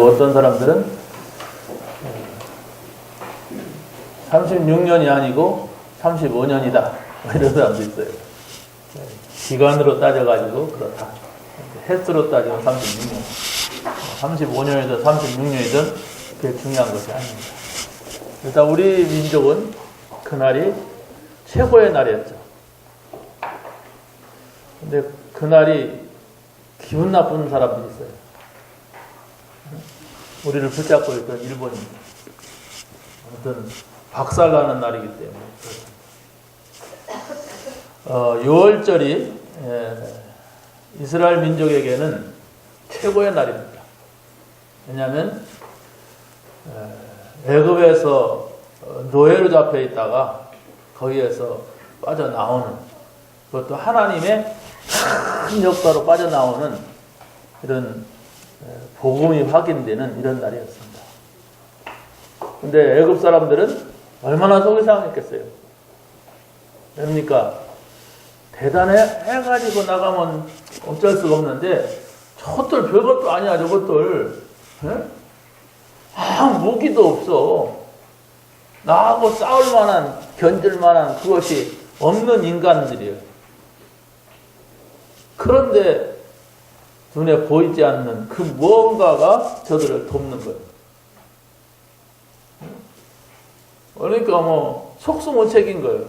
또 어떤 사람들은 36년이 아니고 35년이다. 이런 사람도 있어요. 기간으로 따져가지고 그렇다. 횟수로 따지면 36년. 35년이든 36년이든 그게 중요한 것이 아닙니다. 일단 우리 민족은 그날이 최고의 날이었죠. 근데 그날이 기분 나쁜 사람들이 있어요. 우리를 붙잡고 있던 일본입니다. 아무튼 박살나는 날이기 때문에. 6월절이 이스라엘 민족에게는 최고의 날입니다. 왜냐하면 애굽에서 노예로 잡혀 있다가 거기에서 빠져나오는, 그것도 하나님의 큰 역사로 빠져나오는 이런 복음이 확인되는 이런 날이었습니다. 근데 애굽 사람들은 얼마나 속이 상했겠어요. 뭡니까? 대단해가지고 나가면 어쩔 수가 없는데 저것들 별것도 아니야. 저것들 무기도 없어. 나하고 싸울 만한, 견딜 만한 그것이 없는 인간들이에요. 그런데 눈에 보이지 않는 그 무언가가 저들을 돕는 거예요. 그러니까 속수무책인 거예요.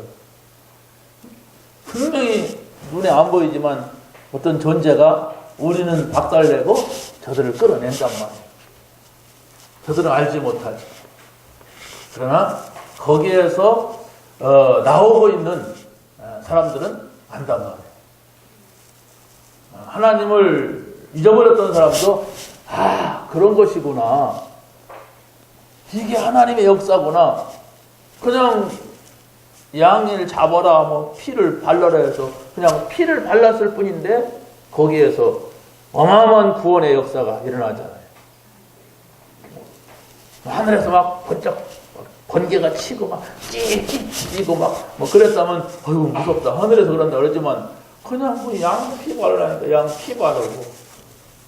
분명히 눈에 안 보이지만 어떤 존재가 우리는 박살내고 저들을 끌어낸단 말이에요. 저들은 알지 못하지. 그러나 거기에서 나오고 있는 사람들은 안단 말이에요. 하나님을 잊어버렸던 사람도 그런 것이구나. 이게 하나님의 역사구나. 그냥 양을 잡아라, 피를 발라라 해서 그냥 피를 발랐을 뿐인데 거기에서 어마어마한 구원의 역사가 일어나잖아요. 하늘에서 막 번쩍 번개가 치고 막 찌고 막 그랬다면 어이구 무섭다. 하늘에서 그런다 그러지만 그냥 양 피 바르라니까 양 피 바르고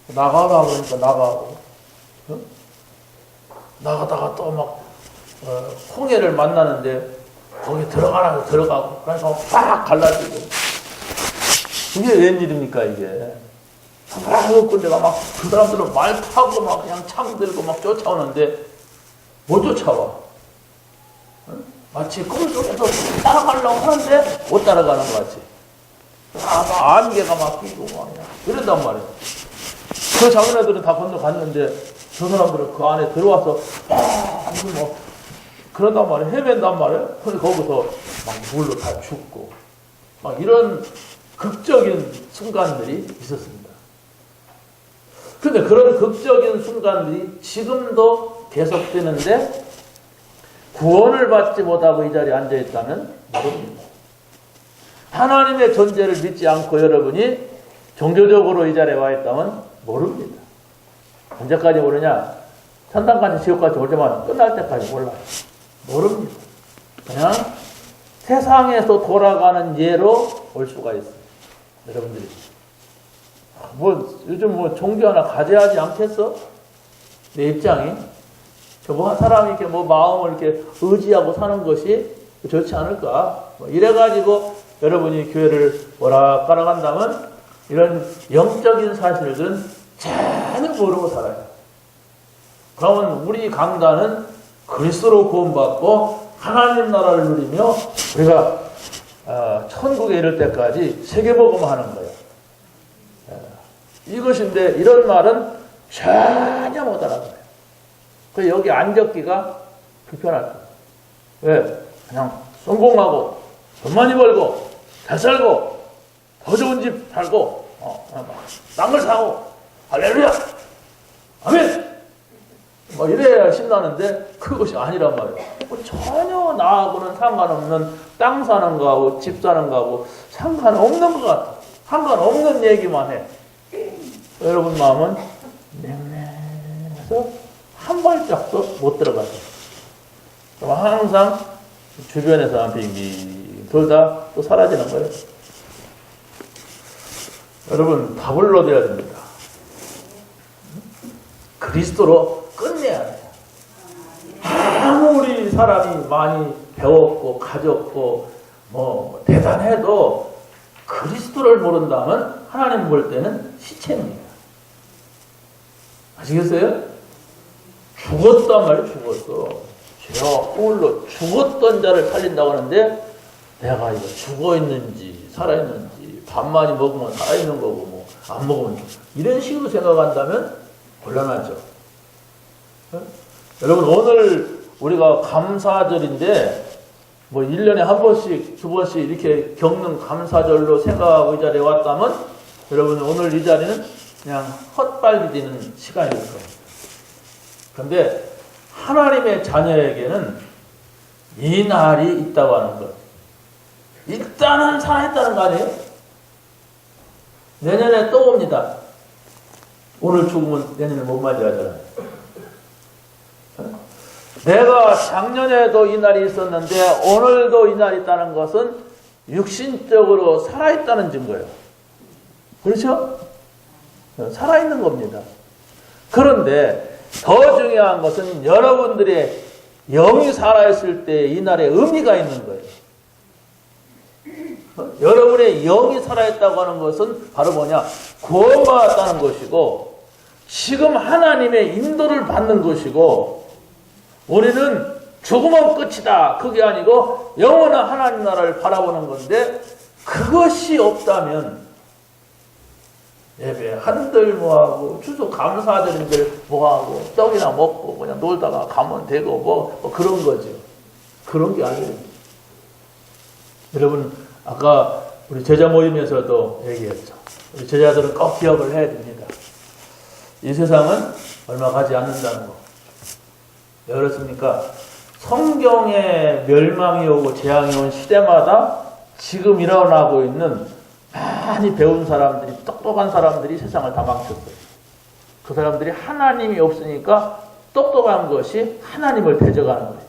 나가라 그러니까 나가고 나가다가 또 막 홍해를 만나는데 거기 들어가라고 들어가고 그래서 팍 갈라지고 이게 웬일입니까 이게. 근데가 막 그 사람들은 말 타고 막 그냥 창 들고 막 쫓아오는데 못 쫓아와. 마치 꿈 속에서 따라가려고 하는데 못 따라가는 것 같이. 막 안개가 막 끼고 막 이런단 말이에요. 그 작은 애들은 다 건너갔는데 저 사람들은 그 안에 들어와서 그런단 말이에요. 헤맨단 말이에요. 근데 거기서 막 물로 다 죽고 막 이런 극적인 순간들이 있었습니다. 근데 그런 극적인 순간들이 지금도 계속되는데 구원을 받지 못하고 이 자리에 앉아있다면 모릅니다. 하나님의 존재를 믿지 않고 여러분이 종교적으로 이 자리에 와 있다면 모릅니다. 언제까지 모르냐? 천당까지 지옥까지 오지만 끝날 때까지 몰라요. 모릅니다. 그냥 세상에서 돌아가는 예로 올 수가 있어요. 여러분들이 요즘 종교 하나 가져야지 않겠어? 내 입장이 사람이 이렇게 마음을 이렇게 의지하고 사는 것이 좋지 않을까? 이래가지고 여러분이 교회를 오락가락 한다면 이런 영적인 사실들은 전혀 모르고 살아요. 그러면 우리 강단은 그리스도로 구원받고 하나님 나라를 누리며 우리가 천국에 이를 때까지 세계복음하는 거예요. 이것인데 이런 말은 전혀 못 알아들어요. 그래서 여기 안 적기가 불편할 거예요. 왜? 그냥 성공하고 돈 많이 벌고 잘 살고 더 좋은 집 살고 땅을 사고 할렐루야 아멘 이래야 신나는데 그것이 아니란 말이에요. 전혀 나하고는 상관없는 땅 사는 거하고 집 사는 거하고 상관없는 것 같아. 상관없는 얘기만 해. 여러분 마음은 냉랭해서 한 발짝도 못 들어가죠. 그럼 항상 주변에서 한 빙빙 돌다 또 사라지는 거예요. 여러분 답을 얻어야 됩니다. 그리스도로 끝내야 돼요. 아무리 사람이 많이 배웠고 가졌고 뭐 대단해도 그리스도를 모른다면 하나님 볼 때는 시체입니다. 아시겠어요? 죽었단 말이에요. 죽었어. 죄와 허물로 죽었던 자를 살린다고 하는데 내가 이거 죽어있는지 살아있는지 밥많이 먹으면 살아있는 거고 뭐 안 먹으면 이런 식으로 생각한다면 곤란하죠. 여러분 오늘 우리가 감사절인데 뭐 1년에 한 번씩 두 번씩 이렇게 겪는 감사절로 생각하고 이 자리에 왔다면 여러분 오늘 이 자리는 그냥 헛발디디는 시간이 될 겁니다. 그런데 하나님의 자녀에게는 이 날이 있다고 하는 것. 일단은 살아있다는 거 아니에요? 내년에 또 옵니다. 오늘 죽으면 내년에 못 맞이하잖아요. 내가 작년에도 이 날이 있었는데 오늘도 이 날이 있다는 것은 육신적으로 살아있다는 증거예요. 그렇죠? 살아있는 겁니다. 그런데 더 중요한 것은 여러분들의 영이 살아있을 때 이 날에 의미가 있는 거예요. 여러분의 영이 살아있다고 하는 것은 바로 뭐냐? 구원받았다는 것이고 지금 하나님의 인도를 받는 것이고 우리는 죽으면 끝이다. 그게 아니고 영원한 하나님 나라를 바라보는 건데 그것이 없다면 예배 한들 뭐하고 추수 감사절인들 뭐하고 떡이나 먹고 그냥 놀다가 가면 되고 뭐 그런 거죠. 그런 게 아니에요. 여러분 아까 우리 제자 모임에서도 얘기했죠. 우리 제자들은 꼭 기억을 해야 됩니다. 이 세상은 얼마 가지 않는다는 거. 왜 그렇습니까? 성경에 멸망이 오고 재앙이 온 시대마다 지금 일어나고 있는 많이 배운 사람들이, 똑똑한 사람들이 세상을 다 망쳤어요. 그 사람들이 하나님이 없으니까 똑똑한 것이 하나님을 대적하는 거예요.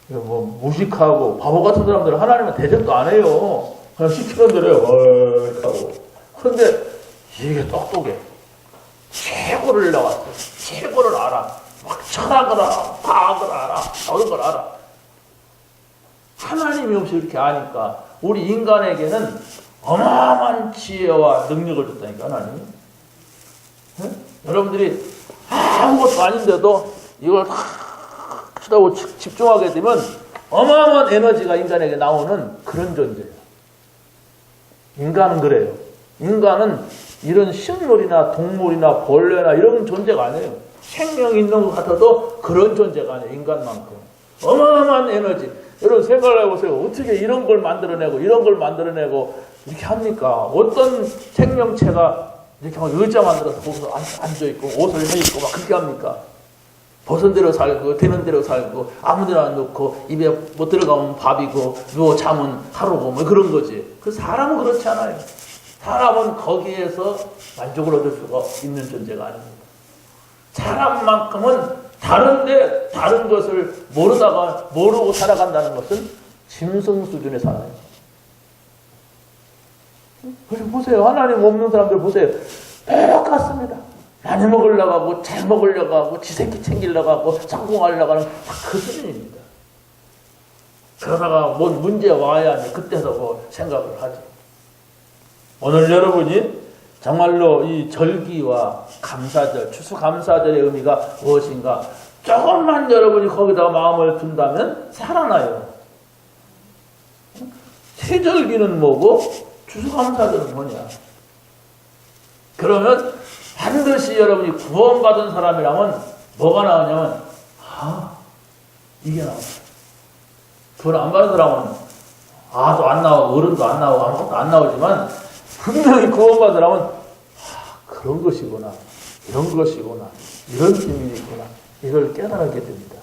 뭐 무식하고 바보 같은 사람들은 하나님은 대적도 안 해요. 그냥 시키는 대로 해요. 하고. 그런데 이게 똑똑해. 최고를 나왔어. 최고를 알아. 막 철학을 알아. 과학을 알아. 모든 걸 알아. 하나님이 없이 이렇게 아니까 우리 인간에게는 어마어마한 지혜와 능력을 줬다니까 하나님이. 네? 여러분들이 아무것도 아닌데도 이걸 치다고 집중하게 되면 어마어마한 에너지가 인간에게 나오는 그런 존재예요. 인간은 그래요. 인간은 이런 식물이나 동물이나 벌레나 이런 존재가 아니에요. 생명이 있는 것 같아도 그런 존재가 아니에요. 인간만큼. 어마어마한 에너지. 여러분 생각을 해보세요. 어떻게 이런 걸 만들어내고 이런 걸 만들어내고 이렇게 합니까? 어떤 생명체가 이렇게 막 의자 만들어서 거기서 앉아있고 옷을 해입고 막 그렇게 합니까? 벗은 대로 살고 되는 대로 살고 아무 데나 안 놓고 입에 못 들어가면 밥이고 누워 자면 하루고 뭐 그런 거지. 그 사람은 그렇지 않아요. 사람은 거기에서 만족을 얻을 수가 있는 존재가 아닙니다. 사람만큼은 다른데 다른 것을 모르고 살아간다는 것은 짐승 수준에 살아요. 그래서 보세요. 하나님 없는 사람들 보세요. 똑같습니다. 많이 먹으려고 하고 잘 먹으려고 하고 지 새끼 챙기려고 하고 성공하려고 하는 그 수준입니다. 그러다가 뭔 문제 와야 그때서 뭐 생각을 하죠. 오늘 여러분이 정말로 이 절기와 감사절, 추수감사절의 의미가 무엇인가 조금만 여러분이 거기다가 마음을 둔다면 살아나요. 세절기는 뭐고 추수감사절은 뭐냐? 그러면 반드시 여러분이 구원받은 사람이라면 뭐가 나오냐면 이게 나옵니다. 구원 안 받은 사람은 아도 안 나오고 어른도 안 나오고 아무것도 안 나오지만 분명히 구원받은 사람은 그런 것이구나, 이런 것이구나, 이런 비밀이 있구나, 이걸 깨달게 됩니다.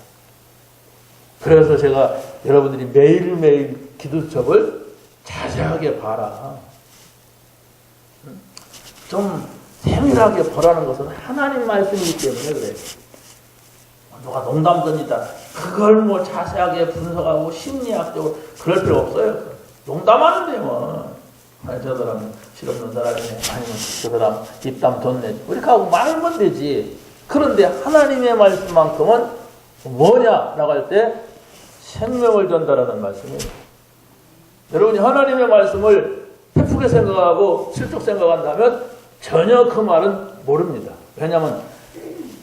그래서 제가 여러분들이 매일매일 기도첩을 자세하게 봐라. 좀 세밀하게 보라는 것은 하나님 말씀이기 때문에 그래요. 누가 농담던이다. 그걸 뭐 자세하게 분석하고 심리학적으로 그럴 필요 없어요. 농담하는데 뭐. 아니 저 사람 실없는 사람이네. 아니면 저 사람 입담 돋네. 이렇게 하고 말면 되지. 그런데 하나님의 말씀만큼은 뭐냐라고 할 때 생명을 전달하는 말씀이에요. 여러분이 하나님의 말씀을 해프게 생각하고 슬쩍 생각한다면 전혀 그 말은 모릅니다. 왜냐하면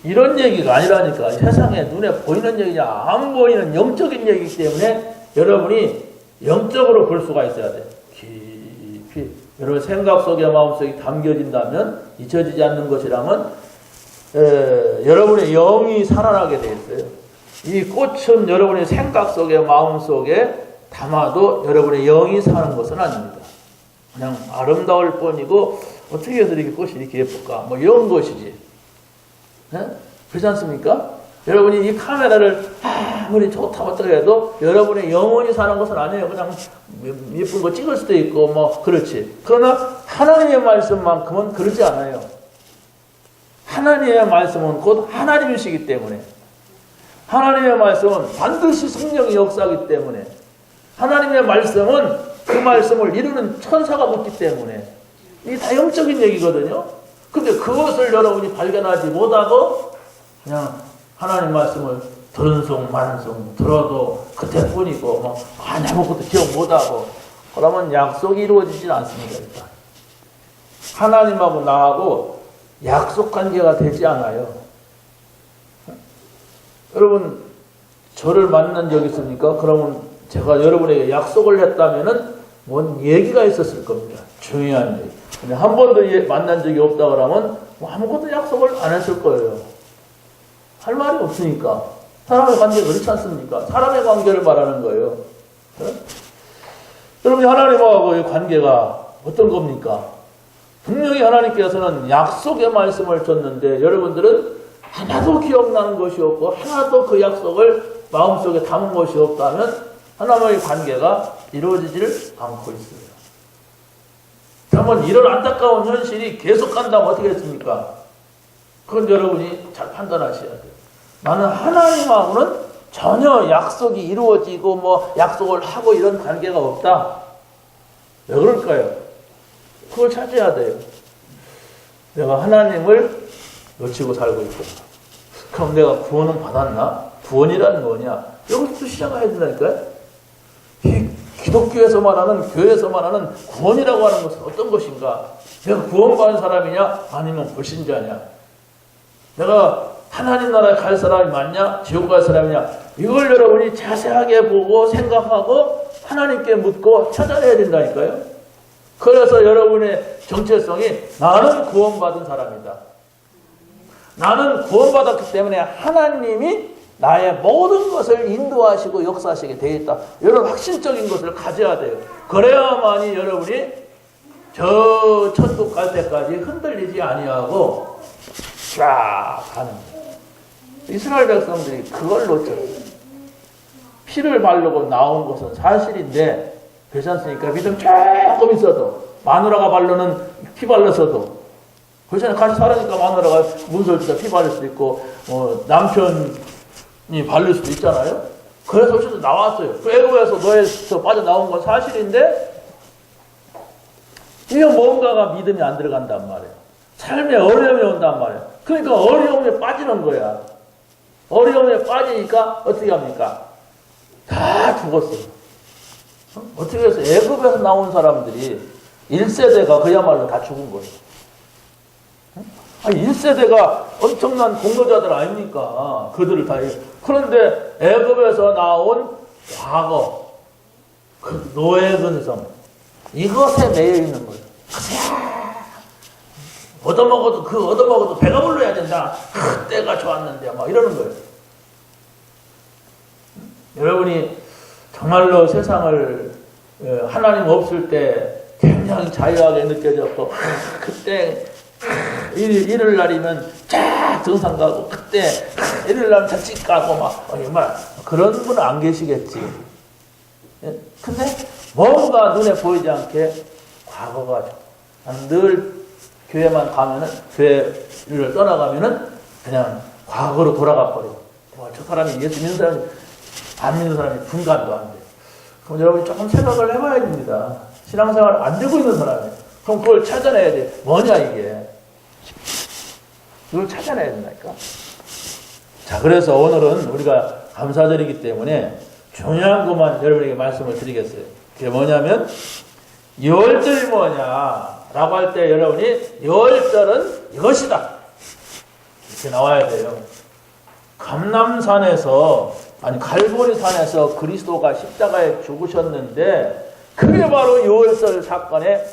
이런 얘기가 아니라니까. 세상에 눈에 보이는 얘기냐 안 보이는 영적인 얘기이기 때문에 여러분이 영적으로 볼 수가 있어야 돼요. 깊이 여러분 생각 속에 마음 속에 담겨진다면 잊혀지지 않는 것이라면 여러분의 영이 살아나게 되어 있어요. 이 꽃은 여러분의 생각 속에 마음 속에 담아도 여러분의 영이 사는 것은 아닙니다. 그냥 아름다울 뿐이고 어떻게 해서 이렇게 꽃이 이렇게 예쁠까 뭐 이런 것이지. 네? 그렇지 않습니까? 여러분이 이 카메라를 아무리 좋다고 해도 여러분의 영혼이 사는 것은 아니에요. 그냥 예쁜 거 찍을 수도 있고 뭐 그렇지. 그러나 하나님의 말씀만큼은 그러지 않아요. 하나님의 말씀은 곧 하나님이시기 때문에, 하나님의 말씀은 반드시 성령의 역사이기 때문에, 하나님의 말씀은 그 말씀을 이루는 천사가 묻기 때문에 이게 다 영적인 얘기거든요. 근데 그것을 여러분이 발견하지 못하고 그냥 하나님 말씀을 들은송만송 들어도 그때뿐이고 뭐 아무것도 기억 못하고 그러면 약속이 이루어지질 않습니다. 일단 하나님하고 나하고 약속 관계가 되지 않아요. 여러분 저를 만난 적이 있습니까? 그러면 제가 여러분에게 약속을 했다면은 뭔 얘기가 있었을 겁니다. 중요한 얘기. 근데 한 번도 만난 적이 없다 그러면 뭐 아무것도 약속을 안 했을 거예요. 할 말이 없으니까. 사람의 관계가 그렇지 않습니까? 사람의 관계를 말하는 거예요. 네? 여러분이 하나님하고의 관계가 어떤 겁니까? 분명히 하나님께서는 약속의 말씀을 줬는데 여러분들은 하나도 기억나는 것이 없고 하나도 그 약속을 마음속에 담은 것이 없다면 하나님의 관계가 이루어지지를 않고 있어요. 그러면 이런 안타까운 현실이 계속 간다면 어떻게 했습니까? 그건 여러분이 잘 판단하셔야 돼요. 나는 하나님하고는 전혀 약속이 이루어지고 뭐 약속을 하고 이런 관계가 없다. 왜 그럴까요? 그걸 찾아야 돼요. 내가 하나님을 놓치고 살고 있구나. 그럼 내가 구원은 받았나? 구원이란 뭐냐? 여기서 시작해야 된다니까요. 이 기독교에서 말하는, 교회에서 말하는 구원이라고 하는 것은 어떤 것인가? 내가 구원받은 사람이냐? 아니면 불신자냐? 내가 하나님 나라에 갈 사람이 맞냐? 지옥 갈 사람이냐? 이걸 여러분이 자세하게 보고 생각하고 하나님께 묻고 찾아내야 된다니까요. 그래서 여러분의 정체성이 나는 구원받은 사람이다. 나는 구원받았기 때문에 하나님이 나의 모든 것을 인도하시고 역사하시게 되어 있다. 이런 확신적인 것을 가져야 돼요. 그래야만이 여러분이 저 천국 갈 때까지 흔들리지 아니하고 쫙 가는 거예요. 이스라엘 백성들이 그걸 놓쳤어요. 피를 바르고 나온 것은 사실인데 그렇지 않습니까? 믿음 조금 있어도 마누라가 바르는 피 발라서도 그렇잖아요. 같이 살으니까 마누라가 문설 주다 피 바를 수도 있고 남편이 바를 수도 있잖아요. 그래서 어쨌든 나왔어요. 그 애굽에서 너에서 빠져나온 건 사실인데 이게 뭔가가 믿음이 안 들어간단 말이에요. 삶에 어려움이 온단 말이에요. 그러니까 어려움에 빠지는 거야. 어려움에 빠지니까 어떻게 합니까? 다 죽었어요. 어떻게 해서 애굽에서 나온 사람들이 1세대가 그야말로 다 죽은 거예요. 1세대가 엄청난 공로자들 아닙니까? 그들을 다. 그런데 애굽에서 나온 과거, 그 노예 근성, 이것에 매여 있는 거예요. 얻어먹어도 배가 불러야 된다. 그때가 좋았는데 막 이러는 거예요. 여러분이 정말로 세상을 하나님 없을 때 굉장히 자유하게 느껴졌고 그때 일요일 날이면 쫙 등산 가고 그때 일요일 날은 자칫 가고 막 정말 그런 분은 안 계시겠지. 근데 뭔가 눈에 보이지 않게 과거가 늘 교회만 가면은 교회를 떠나가면은 그냥 과거로 돌아가 버려. 저 사람이 예수 믿는 사람이 안 믿는 사람이 분간도 안 돼. 그럼 여러분이 조금 생각을 해봐야 됩니다. 신앙생활을 안 되고 있는 사람이. 그럼 그걸 찾아내야 돼. 뭐냐 이게. 이걸 찾아내야 된다니까. 자, 그래서 오늘은 우리가 감사절이기 때문에 중요한 것만 여러분에게 말씀을 드리겠어요. 그게 뭐냐면, 유월절이 뭐냐라고 할 때 여러분이 유월절은 이것이다, 이렇게 나와야 돼요. 감람산에서, 아니 갈보리산에서 그리스도가 십자가에 죽으셨는데 그게 바로 유월절 사건의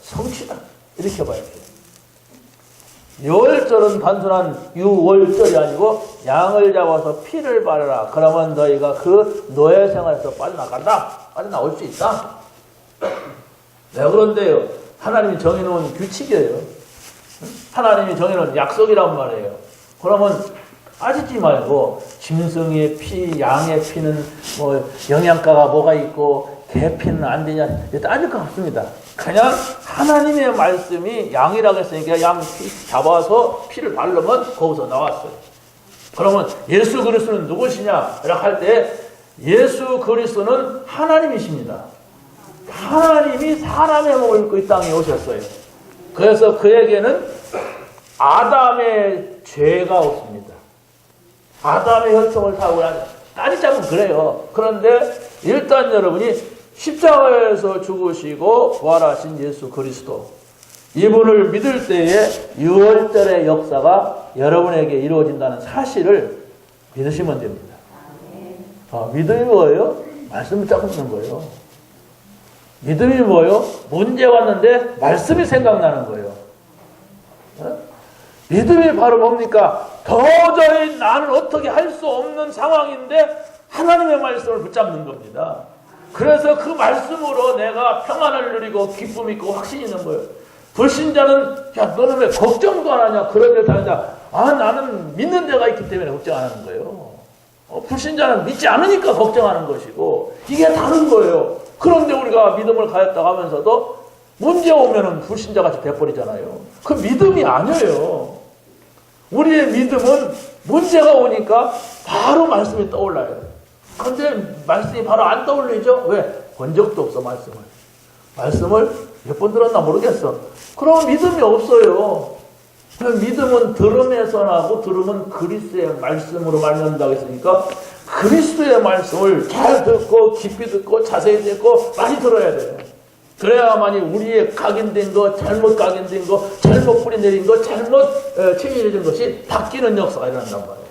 성취다, 이렇게 봐야 돼요. 유월절은 단순한 유월절이 아니고 양을 잡아서 피를 바르라, 그러면 너희가 그 노예 생활에서 빠져나간다, 빠져나올 수 있다. 왜 그런데요? 하나님이 정해놓은 규칙이에요. 하나님이 정해놓은 약속이란 말이에요. 그러면 따지지 말고 짐승의 피, 양의 피는 뭐 영양가가 뭐가 있고 개 피는 안 되냐, 따질 거 없습니다. 그냥 하나님의 말씀이 양이라고 했으니까 양 피 잡아서 피를 바르면 거기서 나왔어요. 그러면 예수 그리스도는 누구시냐 이렇게 할 때 예수 그리스도는 하나님이십니다. 하나님이 사람의 몸을 입고 이 땅에 오셨어요. 그래서 그에게는 아담의 죄가 없습니다. 아담의 혈통을 타고 따지자면 그래요. 그런데 일단 여러분이 십자가에서 죽으시고 부활하신 예수 그리스도, 이분을 믿을 때에 유월절의 역사가 여러분에게 이루어진다는 사실을 믿으시면 됩니다. 믿음이 뭐예요? 말씀을 잡는 거예요. 믿음이 뭐예요? 문제 왔는데 말씀이 생각나는 거예요. 믿음이 바로 뭡니까? 도저히 나는 어떻게 할 수 없는 상황인데 하나님의 말씀을 붙잡는 겁니다. 그래서 그 말씀으로 내가 평안을 누리고 기쁨이 있고 확신이 있는 거예요. 불신자는 야 너는 왜 걱정도 안 하냐, 그런 데를 다니냐. 나는 믿는 데가 있기 때문에 걱정 안 하는 거예요. 불신자는 믿지 않으니까 걱정하는 것이고, 이게 다른 거예요. 그런데 우리가 믿음을 가졌다고 하면서도 문제 오면은 불신자같이 돼버리잖아요. 그 믿음이 아니에요. 우리의 믿음은 문제가 오니까 바로 말씀이 떠올라요. 그런데 말씀이 바로 안 떠올리죠? 왜? 본 적도 없어, 말씀을. 말씀을 몇 번 들었나 모르겠어. 그럼 믿음이 없어요. 믿음은 들음에서 나고, 들음은 그리스도의 말씀으로 말미암는다고 했으니까 그리스도의 말씀을 잘 듣고 깊이 듣고 자세히 듣고 많이 들어야 돼요. 그래야만이 우리의 각인된 거, 잘못 각인된 거, 잘못 뿌리 내린 거, 잘못 체질해진 것이 바뀌는 역사가 일어난단 말이에요.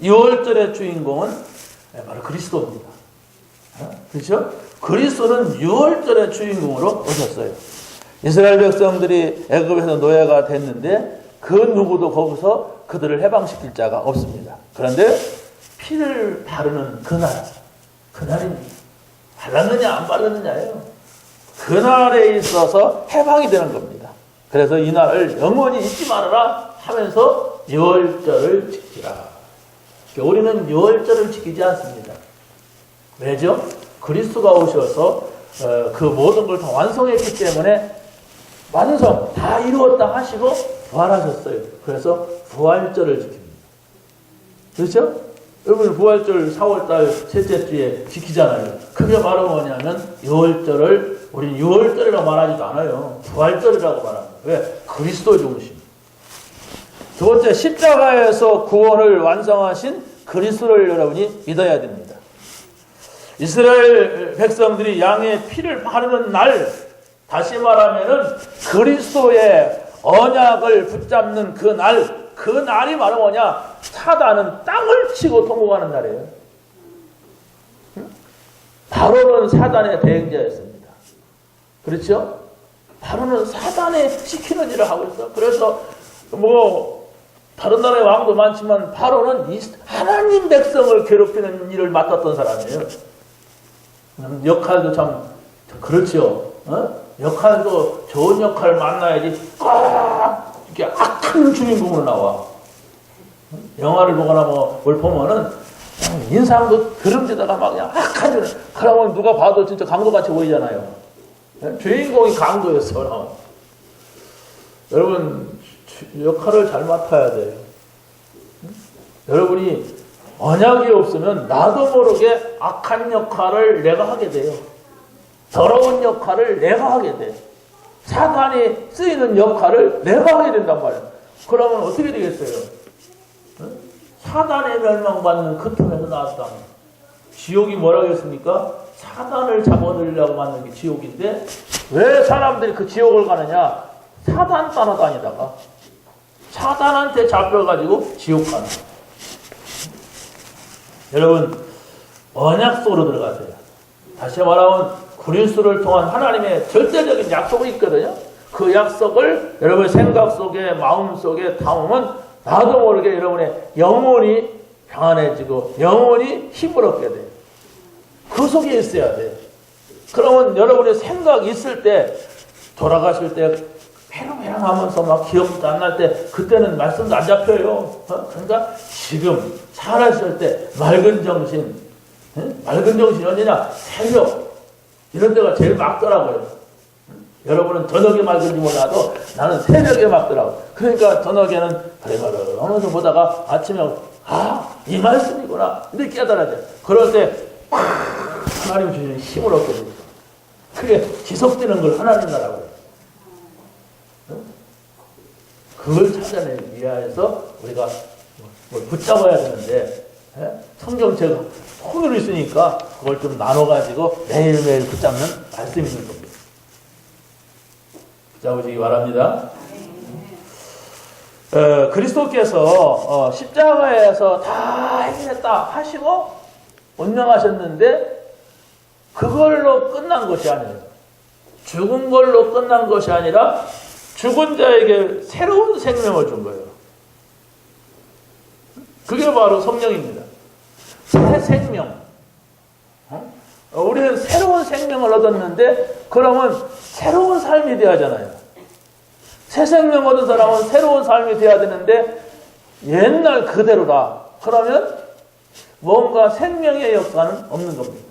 유월절의 주인공은 바로 그리스도입니다. 그렇죠? 그리스도는 유월절의 주인공으로 오셨어요. 이스라엘 백성들이 애굽에서 노예가 됐는데 그 누구도 거기서 그들을 해방시킬 자가 없습니다. 그런데 피를 바르는 그날이 발랐느냐 안 발랐느냐예요. 그날에 있어서 해방이 되는 겁니다. 그래서 이날을 영원히 잊지 말아라 하면서 유월절을 지키라. 우리는 유월절을 지키지 않습니다. 왜죠? 그리스도가 오셔서 그 모든 걸 다 완성했기 때문에 완성 다 이루었다 하시고 부활하셨어요. 그래서 부활절을 지킵니다. 그렇죠? 여러분 부활절 4월달 셋째 주에 지키잖아요. 그게 바로 뭐냐면 유월절을 우리 유월절이라고 말하지도 않아요. 부활절이라고 말합니다. 왜? 그리스도 중심. 두 번째, 십자가에서 구원을 완성하신 그리스도를 여러분이 믿어야 됩니다. 이스라엘 백성들이 양의 피를 바르는 날, 다시 말하면은 그리스도의 언약을 붙잡는 그 날이 바로 뭐냐? 사단은 땅을 치고 통곡하는 날이에요. 바로는 사단의 대행자였습니다. 그렇죠? 바로는 사단의 시키는 일을 하고 있어. 그래서 다른 나라의 왕도 많지만 바로는 하나님 백성을 괴롭히는 일을 맡았던 사람이에요. 역할도 참 그렇죠. 역할도 좋은 역할을 만나야지 이렇게 악한 주인공으로 나와. 영화를 보거나 뭘 보면은 인상도 드름지다가 막 그냥 악한 주인공. 그러면 누가 봐도 진짜 강도같이 보이잖아요. 주인공이 강도였어. 여러분 역할을 잘 맡아야 돼요. 여러분이 언약이 없으면 나도 모르게 악한 역할을 내가 하게 돼요. 더러운 역할을 내가 하게 돼. 사탄이 쓰이는 역할을 내가 해야 된단 말이에요. 그러면 어떻게 되겠어요? 사단의 멸망받는 그 틈에서 나왔다. 지옥이 뭐라고 했습니까? 사단을 잡아들이려고 만든 게 지옥인데 왜 사람들이 그 지옥을 가느냐? 사단 따라다니다가 사단한테 잡혀가지고 지옥 가는 거예요. 여러분 언약 속으로 들어가세요. 다시 말하면 그리스도를 통한 하나님의 절대적인 약속이 있거든요. 그 약속을 여러분의 생각 속에 마음 속에 담으면 나도 모르게 여러분의 영혼이 평안해지고 영혼이 힘을 얻게 돼요. 그 속에 있어야 돼요. 그러면 여러분의 생각이 있을 때 돌아가실 때 페롱페롱 하면서 막 기억도 안 날 때 그때는 말씀도 안 잡혀요. 그러니까 지금 살아있을 때 맑은 정신, 맑은 정신이 어디냐? 새벽 이런 데가 제일 맑더라고요. 여러분은 저녁에 맑은지 몰라도 나는 새벽에 맑더라고요. 그러니까 저녁에는 그래 하면서 보다가 아침에 이 말씀이구나 이렇게 깨달아져요. 그럴 때 하나님 주시는 힘을 얻게 됩니다. 그게 지속되는 걸 하나님 나라고 해요. 그걸 찾아내기 위해서 우리가 뭘 붙잡아야 되는데 성경책 손으로 있으니까 그걸 좀 나눠가지고 매일매일 붙잡는 말씀이 있는 겁니다. 붙잡으시기 바랍니다. 그리스도께서 십자가에서 다 해결했다 하시고 운명하셨는데 그걸로 끝난 것이 아니에요. 죽은 걸로 끝난 것이 아니라 죽은 자에게 새로운 생명을 준 거예요. 그게 바로 성령입니다. 새 생명. 우리는 새로운 생명을 얻었는데 그러면 새로운 삶이 돼야 하잖아요. 새 생명 얻은 사람은 새로운 삶이 돼야 되는데 옛날 그대로다. 그러면 뭔가 생명의 역사는 없는 겁니다.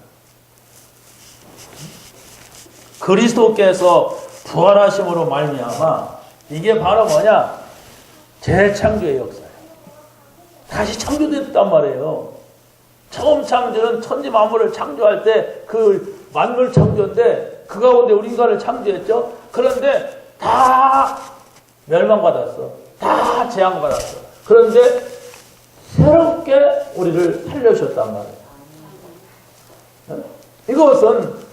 그리스도께서 부활하심으로 말미암아 이게 바로 뭐냐? 재창조의 역사예요. 다시 창조됐단 말이에요. 처음 창조는 천지 만물을 창조할 때 그 만물 창조인데 그 가운데 우리 인간을 창조했죠. 그런데 다 멸망받았어. 다 재앙받았어. 그런데 새롭게 우리를 살려주셨단 말이에요. 이것은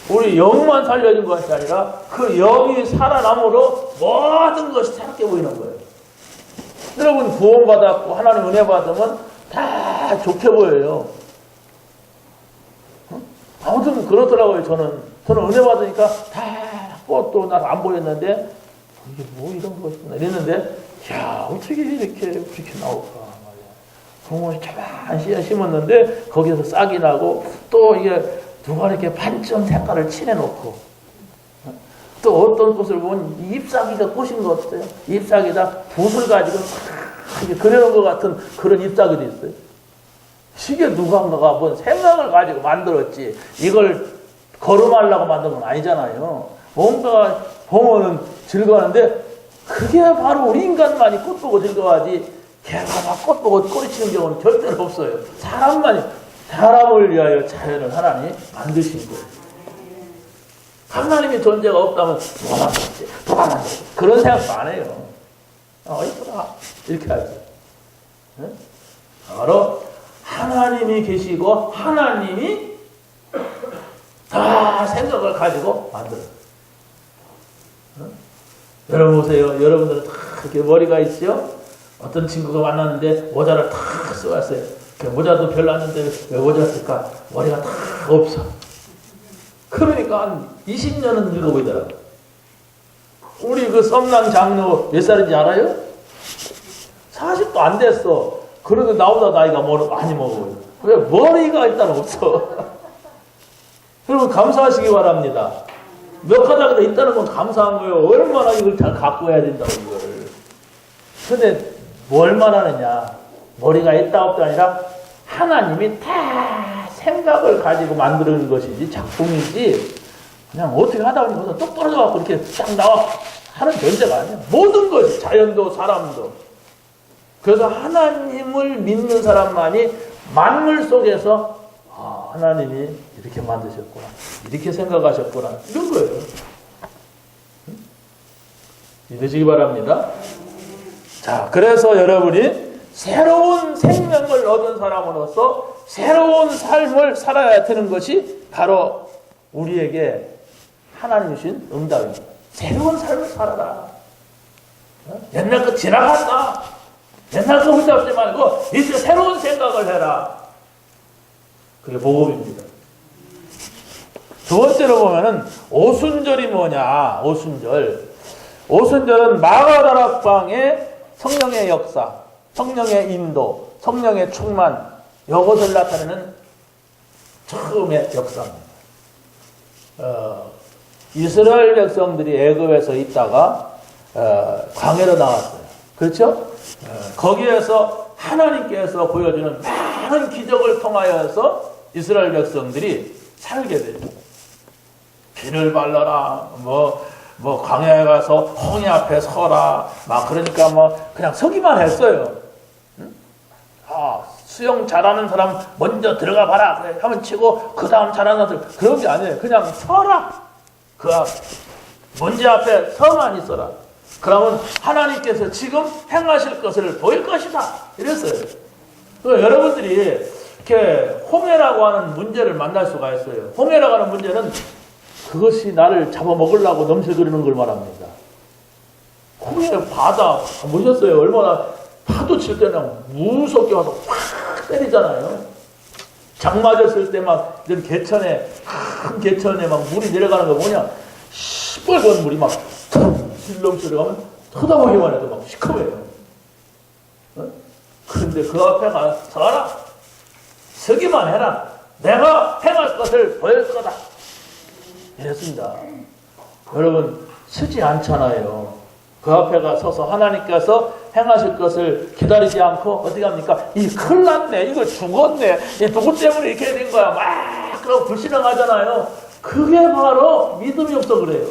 우리 영만 살려진 것이 아니라 그 영이 살아남으로 모든 것이 새롭게 보이는 거예요. 여러분 구원받았고 하나님 은혜 받으면 다 좋게 보여요. 아무튼 그렇더라고요. 저는 은혜 받으니까 다 꽃도 날 안 보였는데 이게 뭐 이런 것이구나 이랬는데 야 어떻게 이렇게 나올까 말이야. 공원이 조그만 씨앗 심었는데 거기서 싹이 나고 또 이게 누가 이렇게 반점 색깔을 칠해놓고 또 어떤 꽃을 보면 잎사귀가 꽃인 것 같아요. 잎사귀에다 붓을 가지고 이렇게 그려놓은 것 같은 그런 잎사귀도 있어요. 이게 누군가가 뭔 생각을 가지고 만들었지 이걸 걸음하려고 만든 건 아니잖아요. 뭔가 보면은 즐거워하는데 그게 바로 우리 인간만이 꽃 보고 즐거워하지 걔가 막 꽃 보고 꼬리치는 경우는 절대로 없어요. 사람을 위하여 자연을 하나님이 만드신 거예요. 하나님의 존재가 없다면 누가 만들었지? 그런 생각도 안 해요. 이쁘다. 이렇게 하죠. 네? 바로 하나님이 계시고 하나님이 다 생각을 가지고 만들어요. 여러분 보세요. 여러분들은 다 이렇게 머리가 있죠? 어떤 친구가 만났는데 모자를 탁 써왔어요. 모자도 별로 안 썼는데 왜 모자 쓸까? 머리가 다 없어. 그러니까 한 20년은 늙어 보이더라고. 우리 그 썸남 장로 몇 살인지 알아요? 40도 안 됐어. 그래도 나보다 나이가 많이 먹어요. 왜? 머리가 일단 없어. 여러분 감사하시기 바랍니다. 몇 가닥이 있다는 건 감사한 거예요. 얼마나 이걸 잘 갖고 해야 된다고 이거를. 근데 뭘 말하느냐? 머리가 있다 없다 아니라 하나님이 다 생각을 가지고 만드는 것이지 작품이지 그냥 어떻게 하다 보니까 똑 떨어져 갖고 이렇게 딱 나와 하는 존재가 아니야. 모든 것이 자연도 사람도. 그래서 하나님을 믿는 사람만이 만물 속에서 하나님이 이렇게 만드셨구나 이렇게 생각하셨구나 이런 거예요. 믿으시기 바랍니다. 자, 그래서 여러분이 새로운 생명을 얻은 사람으로서 새로운 삶을 살아야 되는 것이 바로 우리에게 하나님 주신 응답입니다. 새로운 삶을 살아라. 옛날 거 지나갔다. 옛날 거 붙잡지 말고 이제 새로운 생각을 해라. 그게 복음입니다. 두 번째로 보면은 오순절이 뭐냐? 오순절은 마가다락방의 성령의 역사, 성령의 인도, 성령의 충만, 이것을 나타내는 처음의 역사입니다. 이스라엘 백성들이 애굽에서 있다가 광야로 나왔어요. 그렇죠? 거기에서 하나님께서 보여주는 많은 기적을 통하여서 이스라엘 백성들이 살게 돼요. 비를 발라라, 광야에 가서 홍해 앞에 서라, 그러니까 그냥 서기만 했어요. 응? 수영 잘하는 사람 먼저 들어가 봐라. 그래, 하면 치고, 그 다음 잘하는 사람, 그런 게 아니에요. 그냥 서라. 그 먼지 앞에 서만 있어라. 그러면 하나님께서 지금 행하실 것을 보일 것이다. 이랬어요. 여러분들이 이렇게 홍해라고 하는 문제를 만날 수가 있어요. 홍해라고 하는 문제는 그것이 나를 잡아먹으려고 넘실거리는 걸 말합니다. 홍해 바다 보셨어요? 얼마나 파도 칠 때는 무섭게 와서 확 때리잖아요. 장 맞았을 때 막 이런 개천에, 큰 개천에 막 물이 내려가는 거 뭐냐? 시뻘건 물이 막 실렁실렁 하면 쳐다보기만 해도 막 시커매요. 그런데 그 앞에 가서 서라. 서기만 해라. 내가 행할 것을 보일 거다. 이랬습니다. 여러분, 서지 않잖아요. 그 앞에 가 서서 하나님께서 행하실 것을 기다리지 않고 어떻게 합니까? 큰일 났네. 이거 죽었네. 누구 때문에 이렇게 된 거야. 막 그러고 불신앙하잖아요. 그게 바로 믿음이 없어 그래요.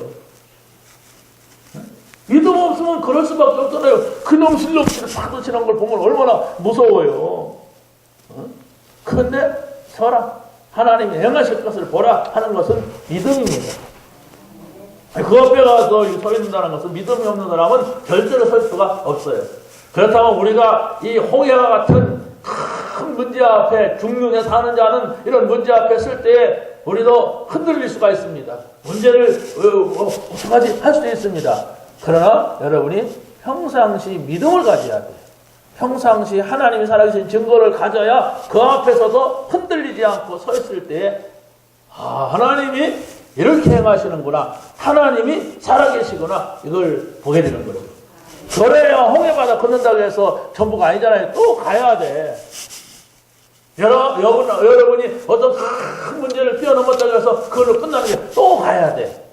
믿음 없으면 그럴 수밖에 없잖아요. 그놈 실력치를 파도 치는 걸 보면 얼마나 무서워요. 그런데 서라. 하나님이 행하실 것을 보라 하는 것은 믿음입니다. 그 앞에 가서 서 있는다는 것은 믿음이 없는 사람은 절대로 설 수가 없어요. 그렇다면 우리가 이 홍해와 같은 큰 문제 앞에 중년에 사는 자는 이런 문제 앞에 쓸 때 우리도 흔들릴 수가 있습니다. 문제를 어떡하지 할 수도 있습니다. 그러나 여러분이 평상시 믿음을 가져야 돼요. 평상시 하나님이 살아계신 증거를 가져야 그 앞에서도 흔들리지 않고 서 있을 때 하나님이 이렇게 행하시는구나. 하나님이 살아계시구나. 이걸 보게 되는 거죠. 그래야 홍해바다 건넌다고 해서 전부가 아니잖아요. 또 가야 돼. 여러분이 어떤 큰 문제를 뛰어넘었다고 해서 그걸로 끝나는 게 또 가야 돼.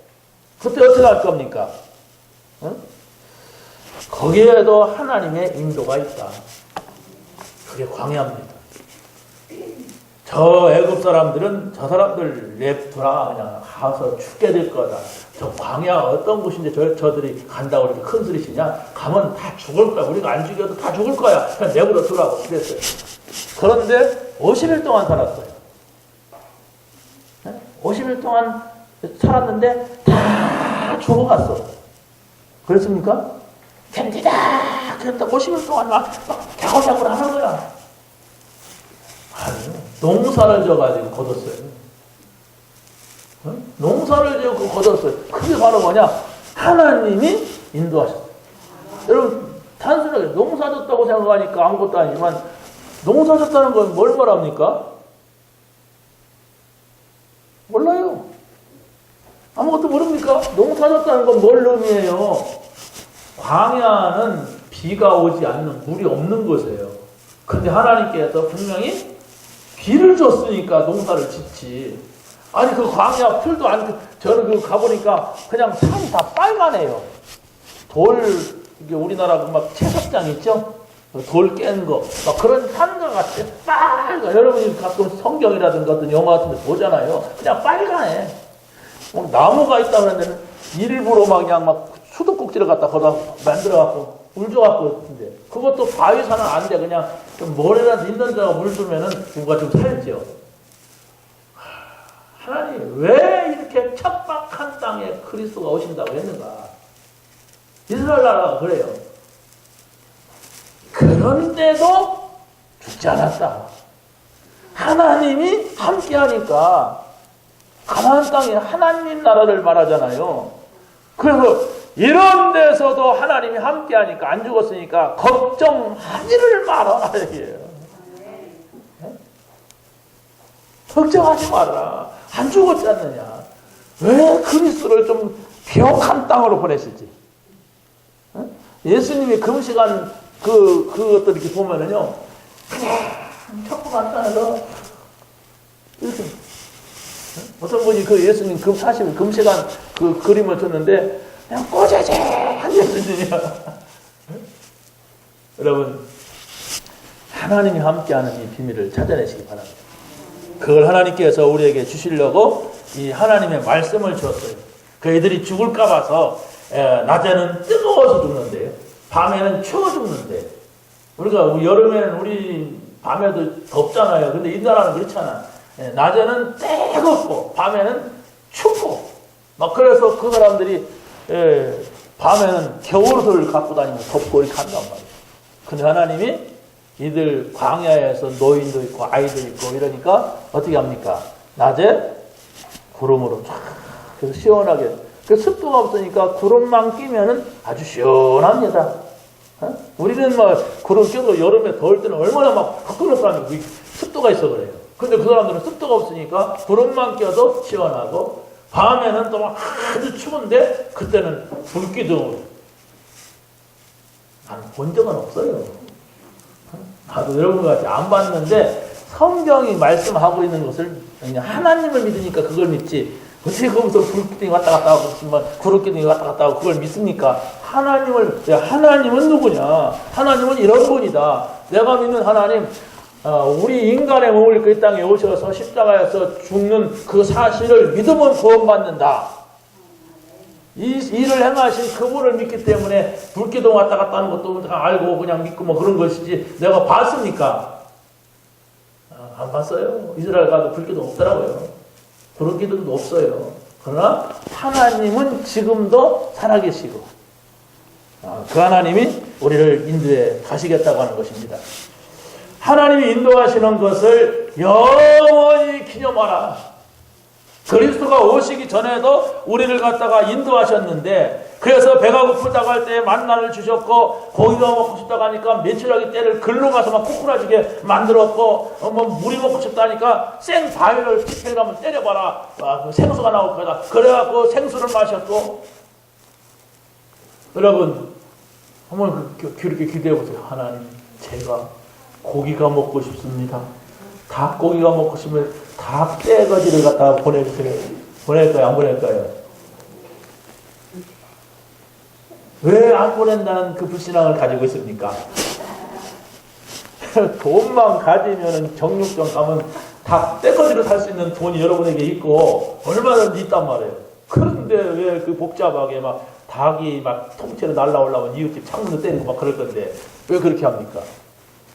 그때 어떻게 할 겁니까? 응? 거기에도 하나님의 인도가 있다. 그게 광야입니다. 저 애굽 사람들은 저 사람들 냅두라 그냥 가서 죽게 될 거다. 저 광야 어떤 곳인데 저들이 간다고 이렇게 큰 소리 치냐? 가면 다 죽을 거야. 우리가 안 죽여도 다 죽을 거야. 그냥 내버려 두라고 그랬어요. 그런데 50일 동안 살았어요. 50일 동안 살았는데 다 죽어갔어. 그렇습니까? 견디다! 그랬다 50일 동안 막 갸골갸골 하는 거야. 아니요. 농사를 져가지고 거뒀어요. 농사를 지고 거뒀어요. 그게 바로 뭐냐? 하나님이 인도하셨어요. 여러분, 단순하게 농사 졌다고 생각하니까 아무것도 아니지만, 농사 졌다는 건 뭘 말합니까? 몰라요. 아무것도 모릅니까? 농사 졌다는 건 뭘 의미해요? 광야는 비가 오지 않는, 물이 없는 곳이에요. 근데 하나님께서 분명히 비를 줬으니까 농사를 짓지. 아니, 그 광야 풀도 저는 그 가보니까 그냥 산이 다 빨간해요. 이게 우리나라 막 채석장 있죠? 돌 깬 거. 막 그런 산과 같이 빨간. 여러분이 가끔 성경이라든가 어떤 영화 같은 데 보잖아요. 그냥 빨간해. 나무가 있다 그러는데 일부러 그냥 수도꼭지를 갖다 거기다 만들어갖고 물 줘갖고 근데 그것도 바위산은 안 돼. 그냥 좀 모래라도 있는 데가 물 주면은 뭔가 좀 살죠. 하나님 왜 이렇게 척박한 땅에 그리스도가 오신다고 했는가? 이스라엘 나라가 그래요. 그런데도 죽지 않았다. 하나님이 함께하니까 가나안 땅에 하나님 나라를 말하잖아요. 그래서 이런 데서도 하나님이 함께하니까 안 죽었으니까 걱정하지를 말아라 이게요. 걱정하지 마라. 안 죽었지 않느냐. 왜 그리스도를 좀 비옥한 땅으로 보내시지? 예수님이 금식한 그것들 이렇게 보면은요, 그냥 천국 안에서 이렇게 어떤 분이 그 예수님 사실 금식한 그 그림을 줬는데 그냥 꼬재재한 예수님이야. 여러분, 하나님이 함께하는 이 비밀을 찾아내시기 바랍니다. 그걸 하나님께서 우리에게 주시려고 이 하나님의 말씀을 주었어요. 그 애들이 죽을까 봐서 낮에는 뜨거워서 죽는데요. 밤에는 추워 죽는데. 우리가 여름에는 우리 밤에도 덥잖아요. 근데 이 나라는 그렇잖아. 낮에는 뜨겁고 밤에는 춥고 막 그래서 그 사람들이 밤에는 겨울옷을 갖고 다니면서 덥고 이렇게 한단 말이에요. 근데 하나님이 이들 광야에서 노인도 있고 아이도 있고 이러니까 어떻게 합니까? 낮에 구름으로 쫙 그래서 시원하게. 그 습도가 없으니까 구름만 끼면은 아주 시원합니다. 우리는 막 구름 껴도 여름에 더울 때는 얼마나 막 화끈화끈한 습도가 있어 그래요. 근데 그 사람들은 습도가 없으니까 구름만 껴도 시원하고 밤에는 또 막 아주 추운데 그때는 불기둥. 난 본 적은 없어요. 나도 여러분과 같이 안 봤는데 성경이 말씀하고 있는 것을 그냥 하나님을 믿으니까 그걸 믿지. 어떻게 거기서 불기둥이 왔다 갔다 하고 구름기둥이 왔다 갔다 하고 그걸 믿습니까? 하나님은 누구냐? 하나님은 이런 분이다. 내가 믿는 하나님, 우리 인간의 몸을 그 땅에 오셔서 십자가에서 죽는 그 사실을 믿으면 구원받는다. 이 일을 행하신 그분을 믿기 때문에 불기둥 왔다 갔다 하는 것도 알고 그냥 믿고 뭐 그런 것이지 내가 봤습니까? 안 봤어요. 이스라엘 가도 불기둥 없더라고요. 그런 기둥도 없어요. 그러나 하나님은 지금도 살아계시고 그 하나님이 우리를 인도해 가시겠다고 하는 것입니다. 하나님이 인도하시는 것을 영원히 기념하라. 그리스도가 오시기 전에도 우리를 갖다가 인도하셨는데 그래서 배가 고프다고 할 때 만나를 주셨고 고기가 먹고 싶다고 하니까 며칠하기 때를 글로 가서 막 코꾸라지게 만들었고 뭐 물이 먹고 싶다니까 생 바위를 집에 가면 때려봐라. 그 생수가 나올 거다. 그래갖고 생수를 마셨고 여러분 한번 그렇게 기대해보세요. 하나님 제가 고기가 먹고 싶습니다. 닭고기가 먹고 싶으면 닭 떼거지를 갖다가 보내주세요. 보낼까요? 안 보낼까요? 왜 안 보낸다는 그 불신앙을 가지고 있습니까? 돈만 가지면 정육점 가면 닭 떼거지로 살 수 있는 돈이 여러분에게 있고 얼마든지 있단 말이에요. 그런데 왜 그 복잡하게 막 닭이 막 통째로 날라오려면 이웃집 창문도 때리고 막 그럴 건데 왜 그렇게 합니까?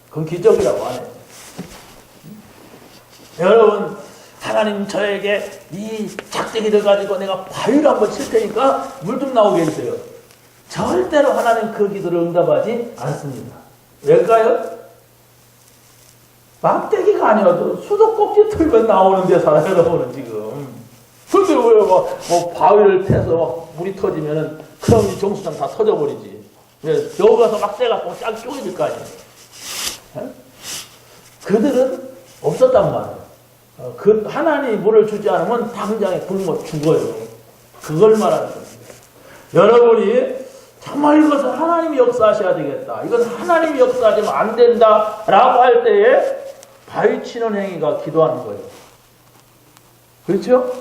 그건 기적이라고 안 해요. 여러분, 하나님 저에게 이 작대기를 가지고 내가 바위를 한번 칠 테니까 물 좀 나오게 해주세요. 절대로 하나님 그 기도를 응답하지 않습니다. 왜일까요? 막대기가 아니어도 수도꼭지 틀면 나오는데 살아요, 여러분은 지금. 근데 왜 뭐 바위를 태서 막 물이 터지면은 그럼 이 정수장 다 터져버리지. 여기 가서 막 떼갖고 쫙 쪼개질 거 아니에요. 그들은 없었단 말이에요. 그 하나님이 물을 주지 않으면 당장에 굶어 죽어요. 그걸 말하는 겁니다. 여러분이 정말 이것은 하나님이 역사하셔야 되겠다. 이건 하나님이 역사하시면 안 된다라고 할 때에 바위 치는 행위가 기도하는 거예요. 그렇죠?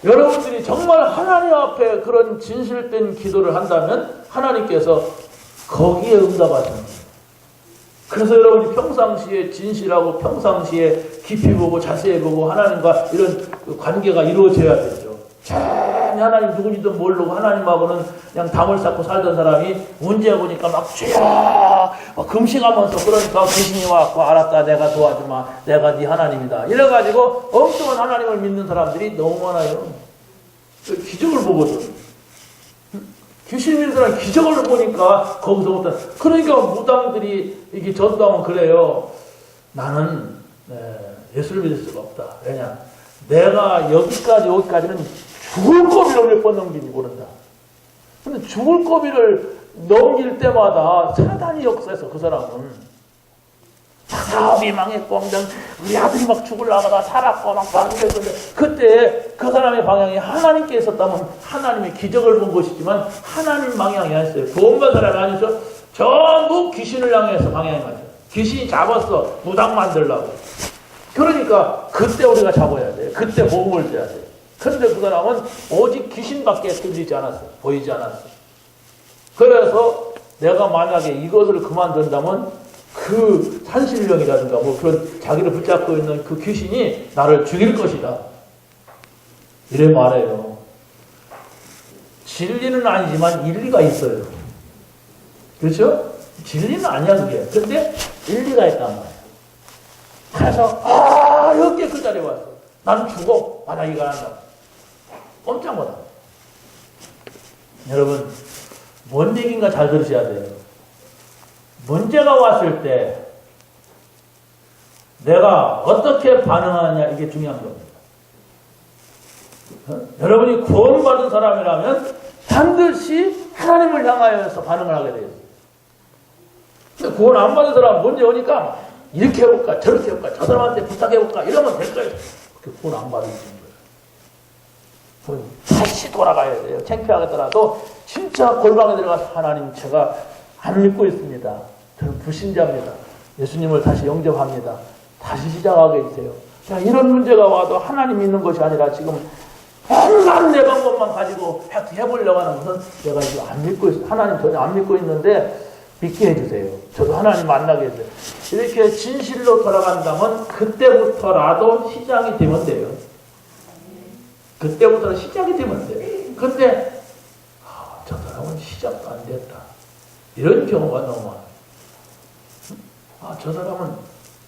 여러분들이 정말 하나님 앞에 그런 진실된 기도를 한다면 하나님께서 거기에 응답하시는 거예요. 그래서 여러분이 평상시에 진실하고 평상시에 깊이 보고 자세히 보고 하나님과 이런 관계가 이루어져야 되죠. 전혀 하나님 누군지도 모르고 하나님하고는 그냥 담을 쌓고 살던 사람이 문제 보니까 막 죄야 금식하면서 그러니까 귀신이 와갖고 알았다 내가 도와주마 내가 네 하나님이다 이래가지고 엉뚱한 하나님을 믿는 사람들이 너무 많아요. 기적을 보거든. 귀신들은 기적을 보니까 거기서부터 그러니까 무당들이 이게 전도하면 그래요. 나는 예수를 믿을 수가 없다. 왜냐? 내가 여기까지는 죽을 고비를 몇 번 넘긴지 모른다. 근데 죽을 고비를 넘길 때마다 사단이 역사해서 그 사람은 사업이 망했고 우리 아들이 막 죽으려다가 살았고 막 그랬는데 그때 그 사람의 방향이 하나님께 있었다면 하나님의 기적을 본 것이지만 하나님 방향이 아니었어요. 구원받은 사람이 아니어서 전부 귀신을 향해서 방향이 맞아요. 귀신이 잡았어. 무당 만들려고. 그러니까 그때 우리가 잡아야 돼요. 그때 복음을 줘야 돼요. 그런데 그 사람은 오직 귀신밖에 들리지 않았어요. 보이지 않았어요. 그래서 내가 만약에 이것을 그만둔다면 그 산신령이라든가 뭐 그런 자기를 붙잡고 있는 그 귀신이 나를 죽일 것이다. 이래 말해요. 진리는 아니지만 일리가 있어요. 그렇죠? 진리는 아니야 그게. 근데 일리가 있단 말이에요. 그래서 여기에 그 자리에 왔어. 나는 죽어. 만약 이거 안 한다. 꼼짝 못한다. 여러분 뭔 얘기인가 잘 들으셔야 돼요. 문제가 왔을 때 내가 어떻게 반응하느냐 이게 중요한 겁니다. 여러분이 구원받은 사람이라면 반드시 하나님을 향하여서 반응을 하게 되어 있어요. 근데 구원 안 받은 사람은 문제 오니까 이렇게 해볼까 저렇게 해볼까 저 사람한테 부탁해볼까 이러면 될 거예요. 그렇게 구원 안 받으시는 거예요. 다시 돌아가야 돼요. 창피하더라도 진짜 골방에 들어가서 하나님 제가 안 믿고 있습니다. 저는 불신자입니다. 예수님을 다시 영접합니다. 다시 시작하게 해주세요. 자, 이런 문제가 와도 하나님 믿는 것이 아니라 지금 온갖 내 방법만 가지고 해보려고 하는 것은 내가 이거 안 믿고 있어요. 하나님 전혀 안 믿고 있는데 믿게 해주세요. 저도 하나님 만나게 해주세요. 이렇게 진실로 돌아간다면 그때부터라도 시작이 되면 돼요. 그때부터는 시작이 되면 돼요. 근데 저 사람은 시작도 안 됐다. 이런 경우가 너무 많아요. 저 사람은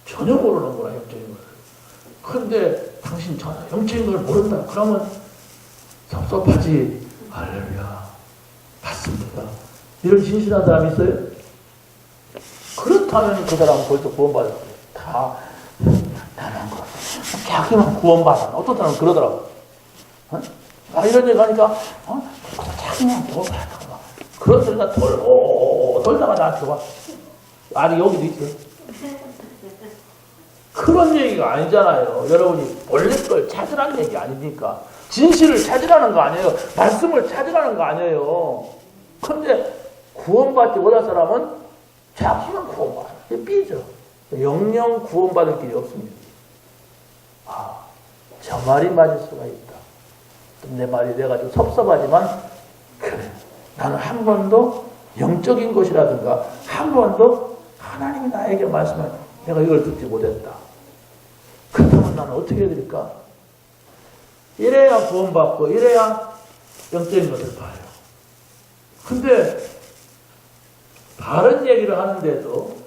전혀 모르는구나, 영적인 걸. 그런데 당신 전혀 영적인 걸 모른다. 그러면 섭섭하지. 할렐루야. 맞습니다. 이런 진실한 사람이 있어요? 그렇다면 그 사람은 벌써 구원받았어요. 다 나는 거. 자기만 구원받아. 어떤 사람은 그러더라고. 이런 얘기 하니까 자기만 구원받아. 그런 소리가 돌다가 나한테 와. 아니 여기도 있어요. 그런 얘기가 아니잖아요. 여러분이 원래 걸 찾으라는 얘기 아닙니까? 진실을 찾으라는 거 아니에요. 말씀을 찾으라는 거 아니에요. 그런데 구원받지 못한 사람은 자기만 구원받아. 삐져. 영영 구원받을 길이 없습니다. 저 말이 맞을 수가 있다. 내 말이 내가 좀 섭섭하지만 그래. 나는 한 번도 영적인 것이라든가 한 번도 하나님이 나에게 말씀을 내가 이걸 듣지 못했다. 그렇다면 나는 어떻게 해야 될까? 이래야 구원받고 이래야 영적인 것을 봐요. 근데 바른 얘기를 하는데도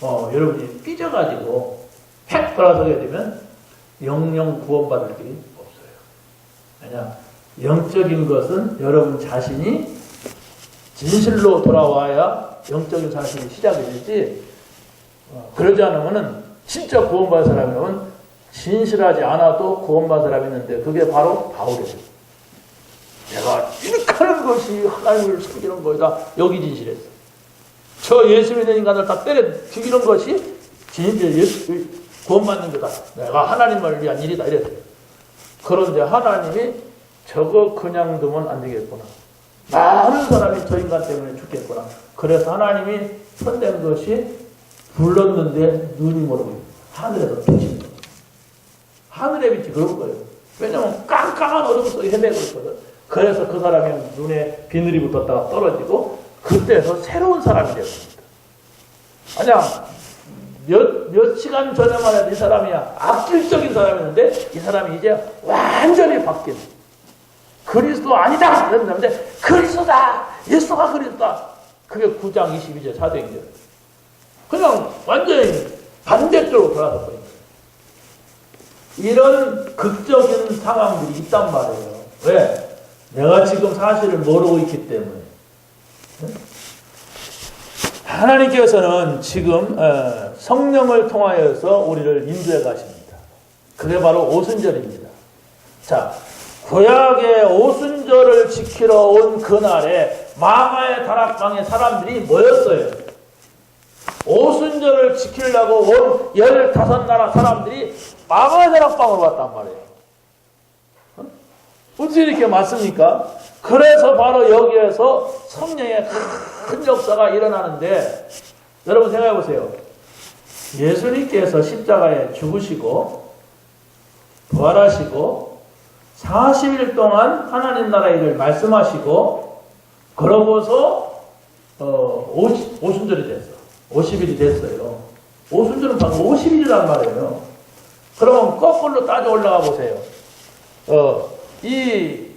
여러분이 삐져가지고 팩 돌아서게 되면 영영 구원받을 길이 없어요. 왜냐? 영적인 것은 여러분 자신이 진실로 돌아와야 영적인 사실이 시작이 되지. 그러지 않으면은 진짜 구원받은 사람이면 진실하지 않아도 구원받은 사람이 있는데 그게 바로 바울이에요. 내가 이렇게 하는 것이 하나님을 섬기는 거다. 여기 진실했어. 저 예수 믿는 인간을 다 때려 죽이는 것이 진실 구원받는 거다. 내가 하나님을 위한 일이다. 이랬어요. 그런데 하나님이 저거 그냥 두면 안 되겠구나. 많은 사람이 저 인간 때문에 죽겠구나. 그래서 하나님이 손댄 것이 불렀는데 눈이 모르고 하늘에서 빛이 하늘의 빛이 그런 거예요. 왜냐하면 깜깜한 어둠 속에 헤매고 있거든. 그래서 그 사람이 눈에 비늘이 붙었다가 떨어지고 그때서 새로운 사람이 되었습니다. 아니야 몇 시간 전에만 해도 이 사람이야 악질적인 사람이었는데 이 사람이 이제 완전히 바뀐 그리스도 아니다! 그랬는데 그리스도다! 예수가 그리스도다! 그게 9장 22절 사도행전. 그냥 완전히 반대쪽으로 돌아서 버린 거예요. 이런 극적인 상황들이 있단 말이에요. 왜? 내가 지금 사실을 모르고 있기 때문에. 하나님께서는 지금 성령을 통하여서 우리를 인도해 가십니다. 그게 바로 오순절입니다. 자, 구약의 오순절을 지키러 온 그날에 마가의 다락방에 사람들이 모였어요. 오순절을 지키려고 온 15나라 사람들이 마가의 다락방으로 왔단 말이에요. 어떻게 이렇게 맞습니까? 그래서 바로 여기에서 성령의 큰 역사가 일어나는데, 여러분 생각해 보세요. 예수님께서 십자가에 죽으시고 부활하시고 40일 동안 하나님 나라의 일을 말씀하시고 그러고서 오순절이 됐어. 50일이 됐어요. 오순절은 방금 50일이란 말이에요. 그러면 거꾸로 따져 올라가 보세요. 이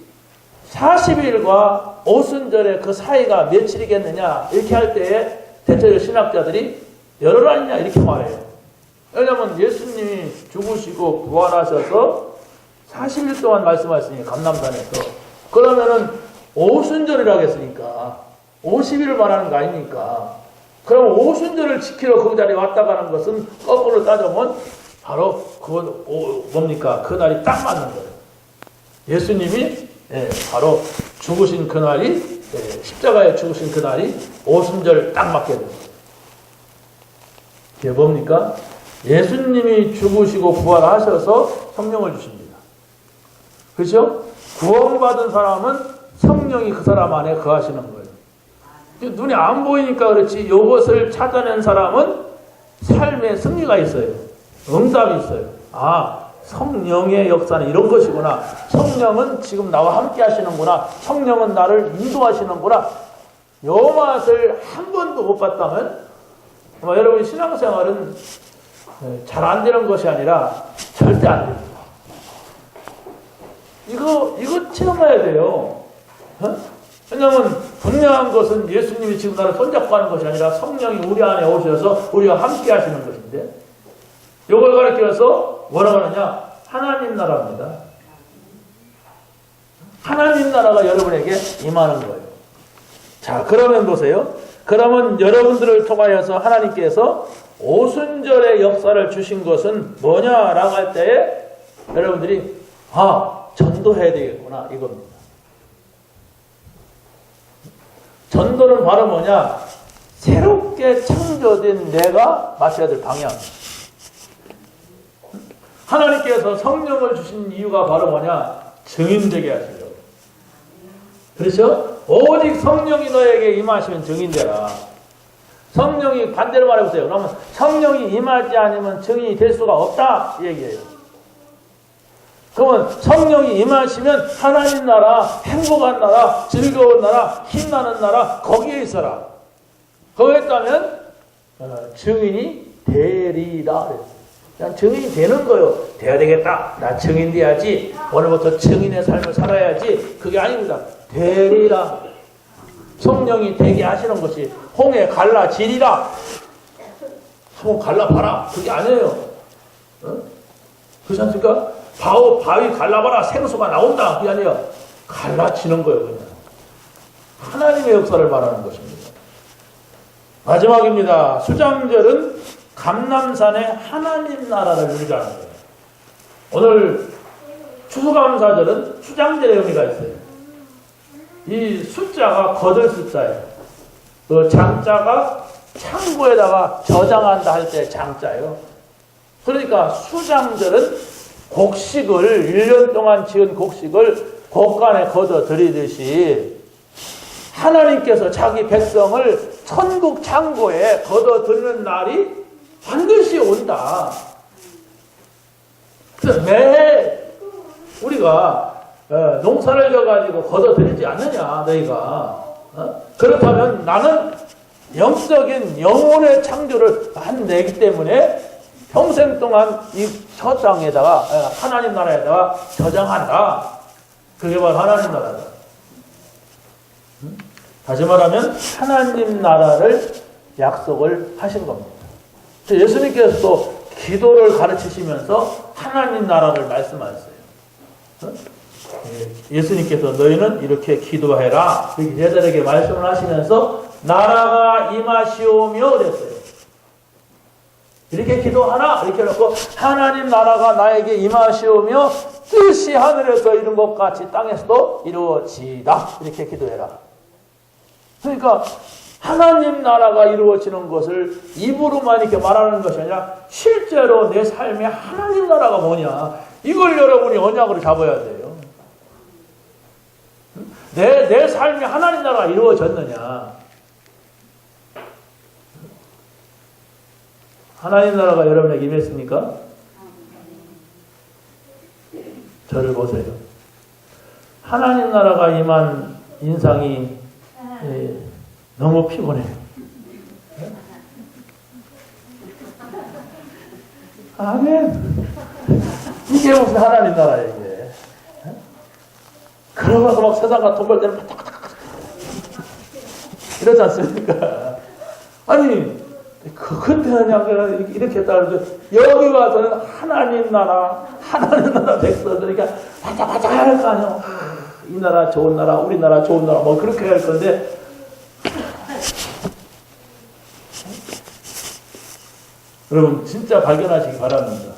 40일과 오순절의 그 사이가 며칠이겠느냐 이렇게 할 때에 대체로 신학자들이 열흘 아니냐 이렇게 말해요. 왜냐하면 예수님이 죽으시고 부활하셔서 40일 동안 말씀하셨으니 감람산에서, 그러면은 오순절이라고 했으니까 50일을 말하는 거 아닙니까? 그럼 오순절을 지키러 그 자리에 왔다 가는 것은 거꾸로 따져보면 바로 그건 뭡니까? 그 날이 딱 맞는 거예요. 예수님이 바로 죽으신 그날이, 십자가에 죽으신 그날이 오순절 딱 맞게 됩니다. 이게 뭡니까? 예수님이 죽으시고 부활하셔서 성령을 주십니다. 그렇죠? 구원받은 사람은 성령이 그 사람 안에 거하시는 거예요. 눈이 안 보이니까 그렇지 이것을 찾아낸 사람은 삶에 승리가 있어요. 응답이 있어요. 아, 성령의 역사는 이런 것이구나. 성령은 지금 나와 함께 하시는구나. 성령은 나를 인도하시는구나. 요 맛을 한 번도 못 봤다면 아마 여러분 신앙생활은 잘 안 되는 것이 아니라 절대 안 됩니다. 이거 체험해야 돼요. 왜냐하면 분명한 것은 예수님이 지금 나를 손잡고 하는 것이 아니라 성령이 우리 안에 오셔서 우리와 함께 하시는 것인데, 이걸 가르쳐서 뭐라고 하느냐? 하나님 나라입니다. 하나님 나라가 여러분에게 임하는 거예요. 자, 그러면 보세요. 그러면 여러분들을 통하여서 하나님께서 오순절의 역사를 주신 것은 뭐냐라고 할 때에 여러분들이 전도해야 되겠구나 이겁니다. 전도는 바로 뭐냐? 새롭게 창조된 내가 마쳐야 될 방향. 하나님께서 성령을 주신 이유가 바로 뭐냐? 증인되게 하시려고. 그렇죠? 오직 성령이 너에게 임하시면 증인되라. 성령이 반대로 말해보세요. 그러면 성령이 임하지 않으면 증인이 될 수가 없다 이 얘기예요. 그러면 성령이 임하시면 하나님 나라, 행복한 나라, 즐거운 나라, 힘나는 나라 거기에 있어라. 거기에 있다면 증인이 되리라. 그냥 증인이 되는 거예요. 돼야 되겠다. 나 증인 돼야지. 오늘부터 증인의 삶을 살아야지. 그게 아닙니다. 되리라. 성령이 되게 하시는 것이 홍해 갈라지리라. 한번 갈라봐라. 그게 아니에요. 그렇지 않습니까? 바위 갈라봐라. 생수가 나온다. 그게 아니에요. 갈라지는 거예요. 그냥. 하나님의 역사를 말하는 것입니다. 마지막입니다. 수장절은 감람산의 하나님 나라를 의미하는 거예요. 오늘 추수감사절은 수장절의 의미가 있어요. 이 숫자가 거들 숫자예요. 그 장자가 창고에다가 저장한다 할 때 장자예요. 그러니까 수장절은 곡식을 1년 동안 지은 곡식을 곡간에 걷어 들이듯이 하나님께서 자기 백성을 천국 창고에 걷어 들이는 날이 반드시 온다. 그래서 매해 우리가 농사를 져가지고 걷어들이지 않느냐 너희가. 그렇다면 나는 영적인 영혼의 창조를 한 내기 때문에 평생 동안 이 저 땅에다가 하나님 나라에다가 저장한다. 그게 바로 하나님 나라다. 다시 말하면 하나님 나라를 약속을 하신 겁니다. 예수님께서도 기도를 가르치시면서 하나님 나라를 말씀하셨어요. 예수님께서 너희는 이렇게 기도해라. 이렇게 제자들에게 말씀을 하시면서 나라가 임하시오며 그랬어요. 이렇게 기도하라. 이렇게 해놓고 하나님 나라가 나에게 임하시오며 뜻이 하늘에서 이룬 것 같이 땅에서도 이루어지다. 이렇게 기도해라. 그러니까 하나님 나라가 이루어지는 것을 입으로만 이렇게 말하는 것이 아니라 실제로 내 삶에 하나님 나라가 뭐냐. 이걸 여러분이 언약으로 잡아야 돼요. 내 삶에 하나님 나라가 이루어졌느냐. 하나님 나라가 여러분에게 임했습니까? 저를 보세요. 하나님 나라가 임한 인상이 너무 피곤해요. 아멘. 이게 무슨 하나님 나라예요, 이게. 그러면서 막 세상과 돈 벌 때는 이러지 않습니까? 아니, 그때는 그냥 이렇게 했다 그러죠. 여기 와서는 하나님 나라 백성, 그러니까 바짝바짝 할 거 아니에요. 이 나라 좋은 나라, 우리나라 좋은 나라, 뭐 그렇게 할 건데, 여러분 진짜 발견하시기 바랍니다.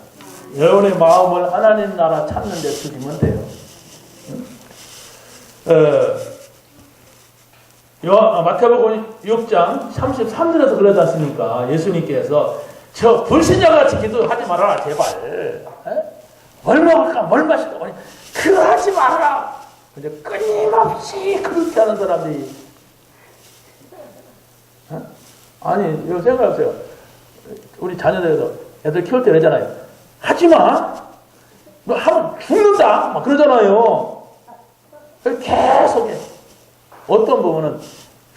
여러분의 마음을 하나님 나라 찾는 데 쓰시면 돼요. 마태복음 6장 33절에서 그러지 않습니까? 예수님께서 저 불신자같이 기도하지 말아라 제발. 뭘 먹을까 뭘 마실까 그거 하지 말아라. 근데 끊임없이 그렇게 하는 사람들이 아니 이거 생각해보세요. 우리 자녀들도 애들 키울 때 그러잖아요. 하지마 너 하면 죽는다 막 그러잖아요. 계속 해. 어떤 부분은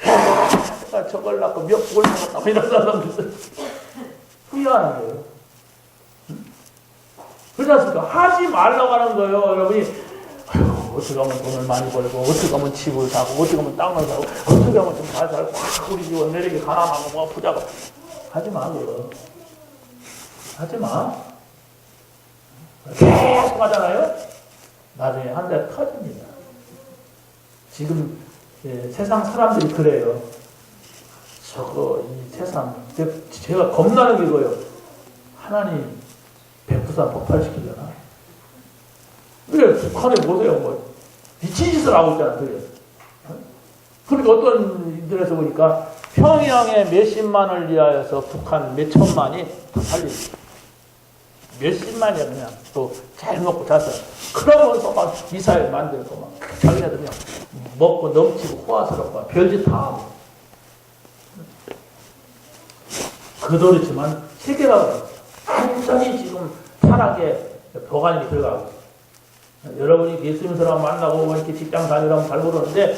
내가 저걸 낳고 몇 복을 먹었다 이런 사람들 후회하는 거예요. 그렇지 않습니까? 하지 말라고 하는 거예요. 여러분이 어떻게 하면 돈을 많이 벌고 어떻게 하면 집을 사고 어떻게 하면 땅을 사고 어떻게 하면 좀 잘 살고 우리 집은 내리게 가난하고 뭐 부자고 하지 마 그거. 하지 마. 계속 하잖아요. 나중에 한 대 터집니다. 지금 세상 사람들이 그래요. 저거 이 세상 제가 겁나는 게 이거예요. 하나님 백두산 폭발시키려나? 왜 북한에 보세요. 뭐 미친 짓을 하고 있잖아. 그래. 그러니까 어떤 인터넷에서 보니까 평양에 몇십만을 위하여서 북한 몇천만이 다 살리고 몇십만이야 그냥 또 잘 먹고 잘 살아. 그러면서 막 미사일 만들고 막 자기네들 그냥 먹고 넘치고 호화스럽고 별짓 다 하고 그 도리지만 세계가 완전히 지금 타락에 보관이 들어가고 여러분이 예수님 사람 만나고 이렇게 직장 다니라면 잘 모르는데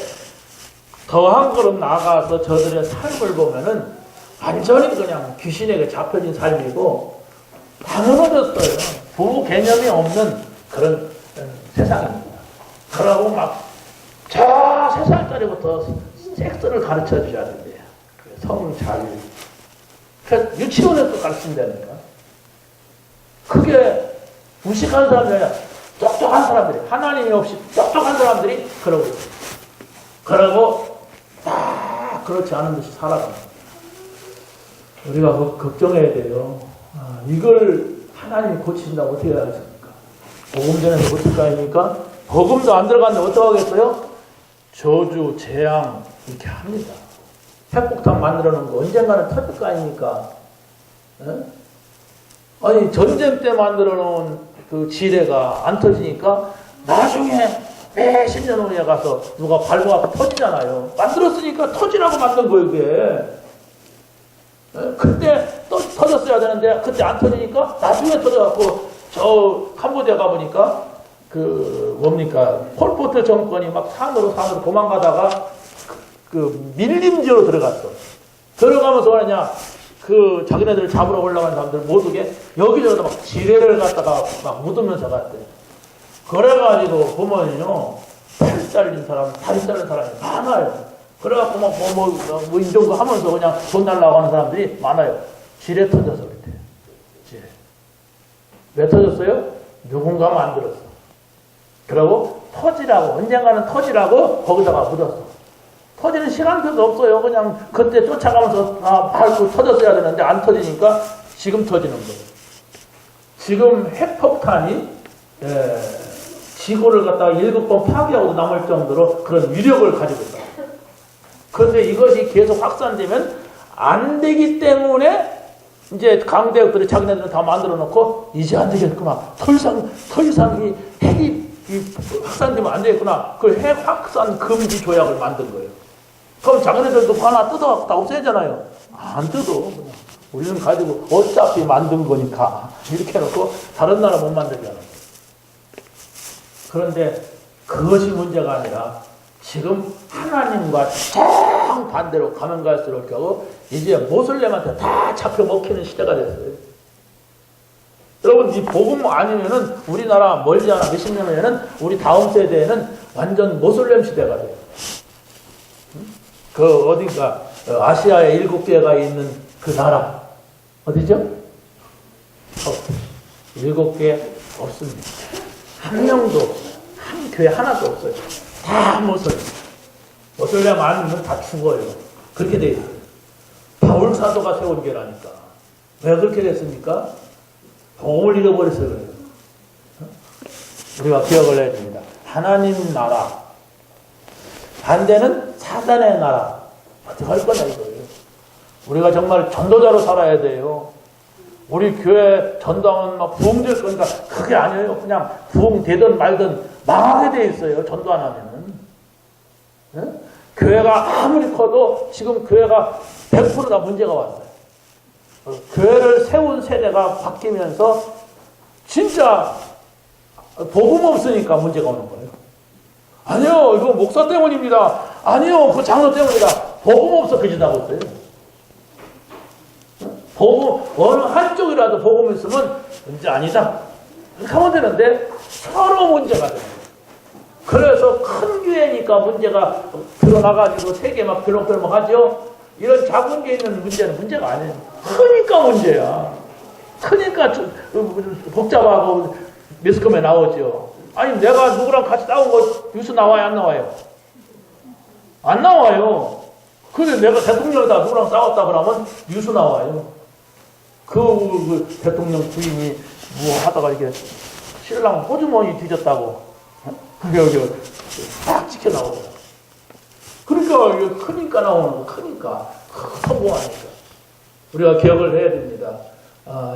더 한 걸음 나아가서 저들의 삶을 보면은 완전히 그냥 귀신에게 잡혀진 삶이고 당연해졌어요. 부부 개념이 없는 그런 세상입니다. 그러고 막 저 3살짜리부터 섹스를 가르쳐 줘야 된대요. 성자유. 그래서 유치원에서 가르친다니까. 그게 무식한 사람들이 아니라 똑똑한 사람들이, 하나님이 없이 똑똑한 사람들이 그러고 있어요. 그러고 딱 그렇지 않은 듯이 살아갑니다. 우리가 걱정해야 돼요. 이걸 하나님이 고치신다고 어떻게 하겠습니까? 복음 전에서 고칠 거 아닙니까? 복음도 안 들어갔는데 어떡하겠어요? 저주, 재앙 이렇게 합니다. 핵폭탄 만들어 놓은 거 언젠가는 터질 거 아닙니까? 에? 아니 전쟁 때 만들어 놓은 그 지뢰가 안 터지니까 나중에 몇십 년 후에 가서 누가 밟아서 터지잖아요. 만들었으니까 터지라고 만든 거예요, 그게. 그때 또 터졌어야 되는데 그때 안 터지니까 나중에 터져갖고 저 캄보디아 가보니까 그 뭡니까 폴포트 정권이 막 산으로 도망가다가 그 밀림지로 들어갔어. 들어가면서 뭐냐 그 자기네들을 잡으러 올라간 사람들 모두게 여기저기다 막 지뢰를 갖다가 막 묻으면서 갔대. 그래가지고 보면요 팔 잘린 사람, 다리 잘린 사람이 많아요. 그래갖고 뭐 인정도 하면서 그냥 돈 달라고 하는 사람들이 많아요. 지뢰 터져서 그랬대요. 지뢰. 왜 터졌어요? 누군가 만들었어. 그러고 터지라고, 언젠가는 터지라고 거기다가 묻었어. 터지는 시간표도 없어요. 그냥 그때 쫓아가면서 밟고 터졌어야 되는데 안 터지니까 지금 터지는 거예요. 지금 핵폭탄이 지구를 갖다가 7번 파괴하고 남을 정도로 그런 위력을 가지고 있다. 그런데 이것이 계속 확산되면 안 되기 때문에 이제 강대국들이 자기네들은 다 만들어 놓고 이제 안 되겠구나. 더 이상 이 핵이 확산되면 안 되겠구나. 그 핵 확산 금지 조약을 만든 거예요. 그럼 자기네들도 하나 뜯어 다 없애잖아요. 안 뜯어. 그냥. 우리는 가지고 어차피 만든 거니까 이렇게 해놓고 다른 나라 못 만들게 하는 거예요. 그런데 그것이 문제가 아니라 지금 하나님과 정반대로 가면 갈수록 겨우 이제 모슬렘한테 다 잡혀 먹히는 시대가 됐어요. 여러분, 이 복음 아니면은 우리나라 멀지 않아 몇십 년 후에는 우리 다음 세대에는 완전 모슬렘 시대가 돼요. 그 어딘가 아시아에 7개가 있는 그 나라 어디죠? 7개 없습니다. 한 명도 없어요. 한 교회 하나도 없어요. 다 모슬렘. 모슬렘 아니면 다 죽어요. 그렇게 돼 있어요. 바울 사도가 세운 게라니까. 왜 그렇게 됐습니까? 복음을 잃어버렸어요. 그래요. 우리가 기억을 해야 됩니다. 하나님 나라. 반대는 사단의 나라. 어떻게 할 거냐 이거예요. 우리가 정말 전도자로 살아야 돼요. 우리 교회 전도하면 막 부흥될 거니까 그게 아니에요. 그냥 부흥되든 말든 망하게 돼 있어요. 전도 안 하면은. 네? 교회가 아무리 커도 지금 교회가 100%다 문제가 왔어요. 교회를 세운 세대가 바뀌면서 진짜 복음 없으니까 문제가 오는 거예요. 아니요, 이거 목사 때문입니다. 아니요, 그 장로 때문입니다. 복음 없어 그지다고 있어요. 복음, 어느 한쪽이라도 복음 있으면 문제 아니다. 이렇게 하면 되는데 서로 문제가 돼요. 그래서 큰 교회니까 문제가 드러나가지고 세계 막 들렁들렁 하죠. 이런 작은 교회 있는 문제는 문제가 아니에요. 크니까 문제야. 크니까 복잡하고 매스컴에 나오죠. 아니 내가 누구랑 같이 싸운 거 뉴스 나와요 안 나와요? 안 나와요. 근데 내가 대통령이다 누구랑 싸웠다 그러면 뉴스 나와요. 그 대통령 부인이 뭐 하다가 이렇게 신랑 호주머니 뒤졌다고 그게 여기 딱 찍혀 나오더라. 그러니까 이게 크니까 나오는 거, 크니까 성공하니까 우리가 기억을 해야 됩니다.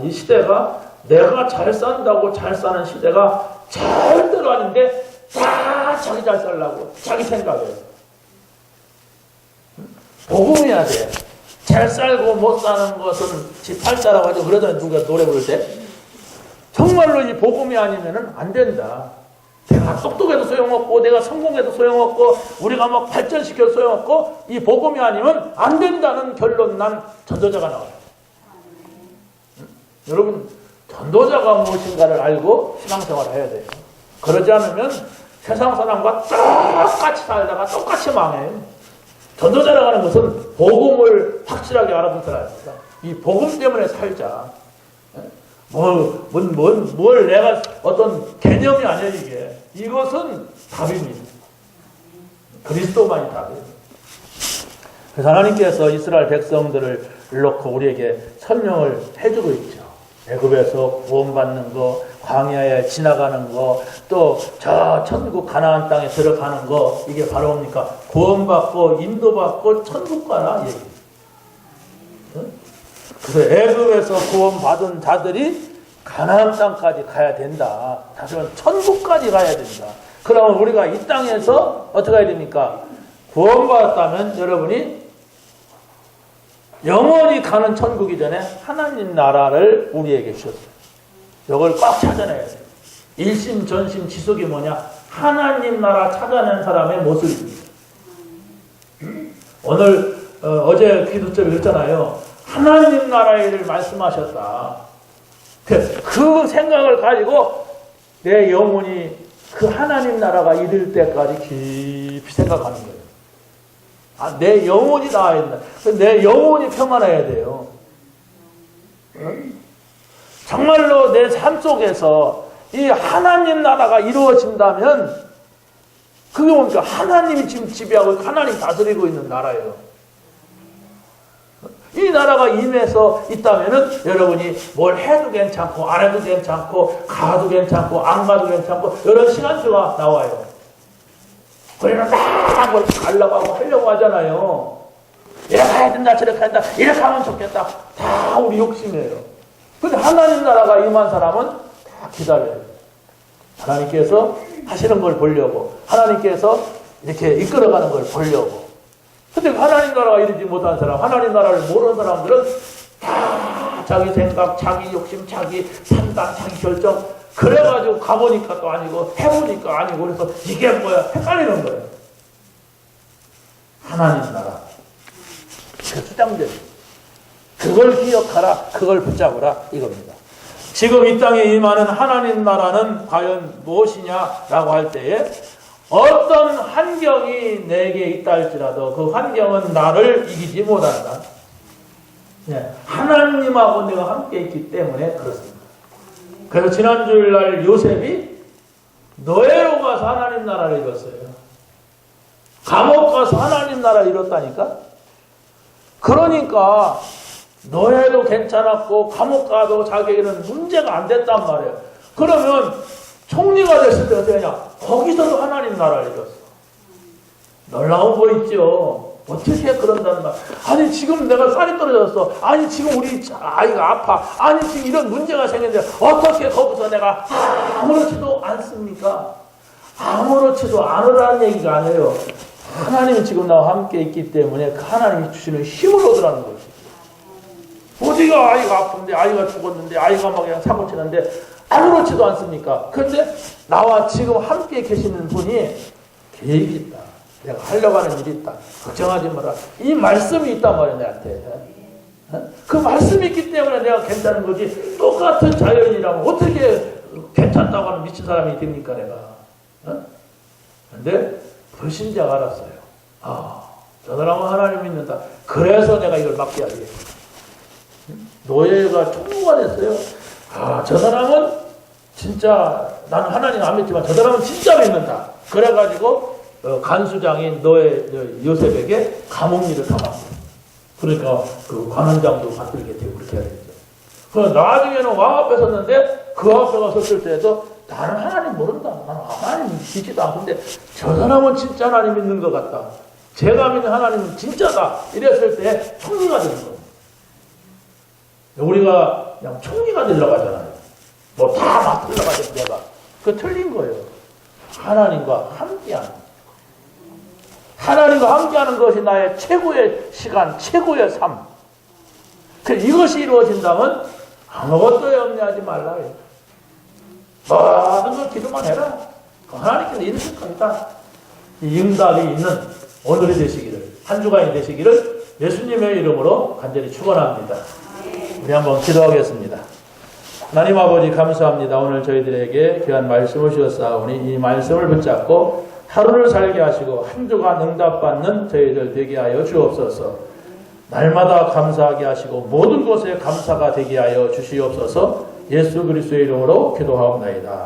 이 시대가 내가 잘 산다고 잘 사는 시대가 절대로 아닌데 다 자기 잘 살라고 자기 생각에 복음해야 돼. 잘 살고 못 사는 것은 지 팔자라고 하죠. 그러더니 누가 노래 부를 때 정말로 이 복음이 아니면은 안 된다. 내가 똑똑해도 소용없고 내가 성공해도 소용없고 우리가 막 발전시켜도 소용없고 이 복음이 아니면 안 된다는 결론 난 전도자가 나와요. 여러분 전도자가 무엇인가를 알고 신앙생활을 해야 돼요. 그러지 않으면 세상 사람과 똑같이 살다가 똑같이 망해요. 전도자라고 하는 것은 복음을 확실하게 알아듣어야 합니다. 이 복음 때문에 살자. 뭘 내가 어떤 개념이 아니야 이게. 이것은 답입니다. 그리스도만이 답이에요. 그래서 하나님께서 이스라엘 백성들을 놓고 우리에게 설명을 해주고 있죠. 애굽에서 구원받는 거, 광야에 지나가는 거, 또 저 천국 가나안 땅에 들어가는 거, 이게 바로 뭡니까? 구원받고 인도받고 천국 가라 얘기. 그래서 애굽에서 구원받은 자들이 가나안 땅까지 가야 된다. 다시 말하면 천국까지 가야 된다. 그러면 우리가 이 땅에서 어떻게 해야 됩니까? 구원받았다면 여러분이 영원히 가는 천국이 전에 하나님 나라를 우리에게 주셨어요. 이걸 꽉 찾아내야 돼요. 일심 전심 지속이 뭐냐? 하나님 나라 찾아낸 사람의 모습입니다. 오늘 어제 기도점이 그랬잖아요. 하나님 나라의 일을 말씀하셨다. 그 생각을 가지고 내 영혼이 그 하나님 나라가 이룰 때까지 깊이 생각하는 거예요. 내 영혼이 나아야 된다. 내 영혼이 평안해야 돼요. 정말로 내 삶 속에서 이 하나님 나라가 이루어진다면 그게 뭡니까? 하나님이 지금 지배하고 하나님이 다스리고 있는 나라예요. 이 나라가 임해서 있다면은 여러분이 뭘 해도 괜찮고 안 해도 괜찮고 가도 괜찮고 안 가도 괜찮고 여러 시간표가 나와요. 우리는 다 뭘 가려고 하려고 하잖아요. 이렇게 해야 된다 저렇게 해야 된다 이렇게 하면 좋겠다. 다 우리 욕심이에요. 근데 하나님 나라가 임한 사람은 다 기다려요. 하나님께서 하시는 걸 보려고 하나님께서 이렇게 이끌어가는 걸 보려고. 근데 하나님 나라가 이루지 못한 사람, 하나님 나라를 모르는 사람들은 다 자기 생각, 자기 욕심, 자기 판단, 자기 결정 그래가지고 가보니까 또 아니고 해보니까 아니고 그래서 이게 뭐야 헷갈리는 거예요. 하나님 나라 그 수장들 그걸 기억하라, 그걸 붙잡으라 이겁니다. 지금 이 땅에 임하는 하나님 나라는 과연 무엇이냐라고 할 때에 어떤 환경이 내게 있다 할지라도 그 환경은 나를 이기지 못한다. 하나님하고 내가 함께 있기 때문에 그렇습니다. 그래서 지난주일날 요셉이 노예로 가서 하나님 나라를 이뤘어요. 감옥 가서 하나님 나라를 이뤘다니까. 그러니까 노예도 괜찮았고 감옥 가도 자기에게는 문제가 안 됐단 말이에요. 그러면 총리가 됐을 때 어떻게 하냐? 거기서도 하나님 나라를 이뤘어. 놀라운 거 있죠. 어떻게 그런다는 말. 아니 지금 내가 쌀이 떨어졌어. 아니 지금 우리 아이가 아파. 아니 지금 이런 문제가 생겼는데 어떻게 거기서 내가 아무렇지도 않습니까? 아무렇지도 않으라는 얘기가 아니에요. 하나님이 지금 나와 함께 있기 때문에 그 하나님이 주시는 힘을 얻으라는 거지. 어디가 아이가 아픈데 아이가 죽었는데 아이가 막 그냥 사고 치는데 아무렇지도 않습니까? 그런데 나와 지금 함께 계시는 분이 계획이 있다. 내가 하려고 하는 일이 있다. 걱정하지 마라. 이 말씀이 있단 말이야 내한테. 그 말씀이 있기 때문에 내가 괜찮은 거지. 똑같은 자연이라면 어떻게 괜찮다고 하는 미친 사람이 됩니까 내가. 그런데 불신자가 알았어요. 저 사람은 하나님 믿는다. 그래서 내가 이걸 맡겨야지. 노예가 총무가 됐어요. 저 사람은 진짜 나는 하나님 안 믿지만 저 사람은 진짜 믿는다. 그래가지고 간수장인 노예 요셉에게 감옥 일을 다 맡겨. 그러니까 그 관원장도 받들게 되고 그렇게 해야 되죠. 그래서 나중에는 왕 앞에 섰는데 그 앞에 가 섰을 때도 나는 하나님 모른다. 나는 하나님 믿지도 않는데 저 사람은 진짜 하나님 믿는 것 같다. 제가 믿는 하나님은 진짜다. 이랬을 때 총리가 되는 거예요. 우리가 그냥 총리가 되려고 하잖아요. 뭐 다 맡으려고 하죠, 내가. 그거 틀린 거예요. 하나님과 함께하는. 하나님과 함께하는 것이 나의 최고의 시간, 최고의 삶. 이것이 이루어진다면 아무것도 염려하지 말라. 모든 걸 기도만 해라. 하나님께서 이루실 겁니다. 이 응답이 있는 오늘이 되시기를, 한 주간이 되시기를 예수님의 이름으로 간절히 축원합니다. 우리 한번 기도하겠습니다. 하나님 아버지 감사합니다. 오늘 저희들에게 귀한 말씀을 주셨사오니 이 말씀을 붙잡고 하루를 살게 하시고 한 주간 응답받는 저희들 되게 하여 주옵소서. 날마다 감사하게 하시고 모든 것에 감사가 되게 하여 주시옵소서. 예수 그리스도의 이름으로 기도하옵나이다.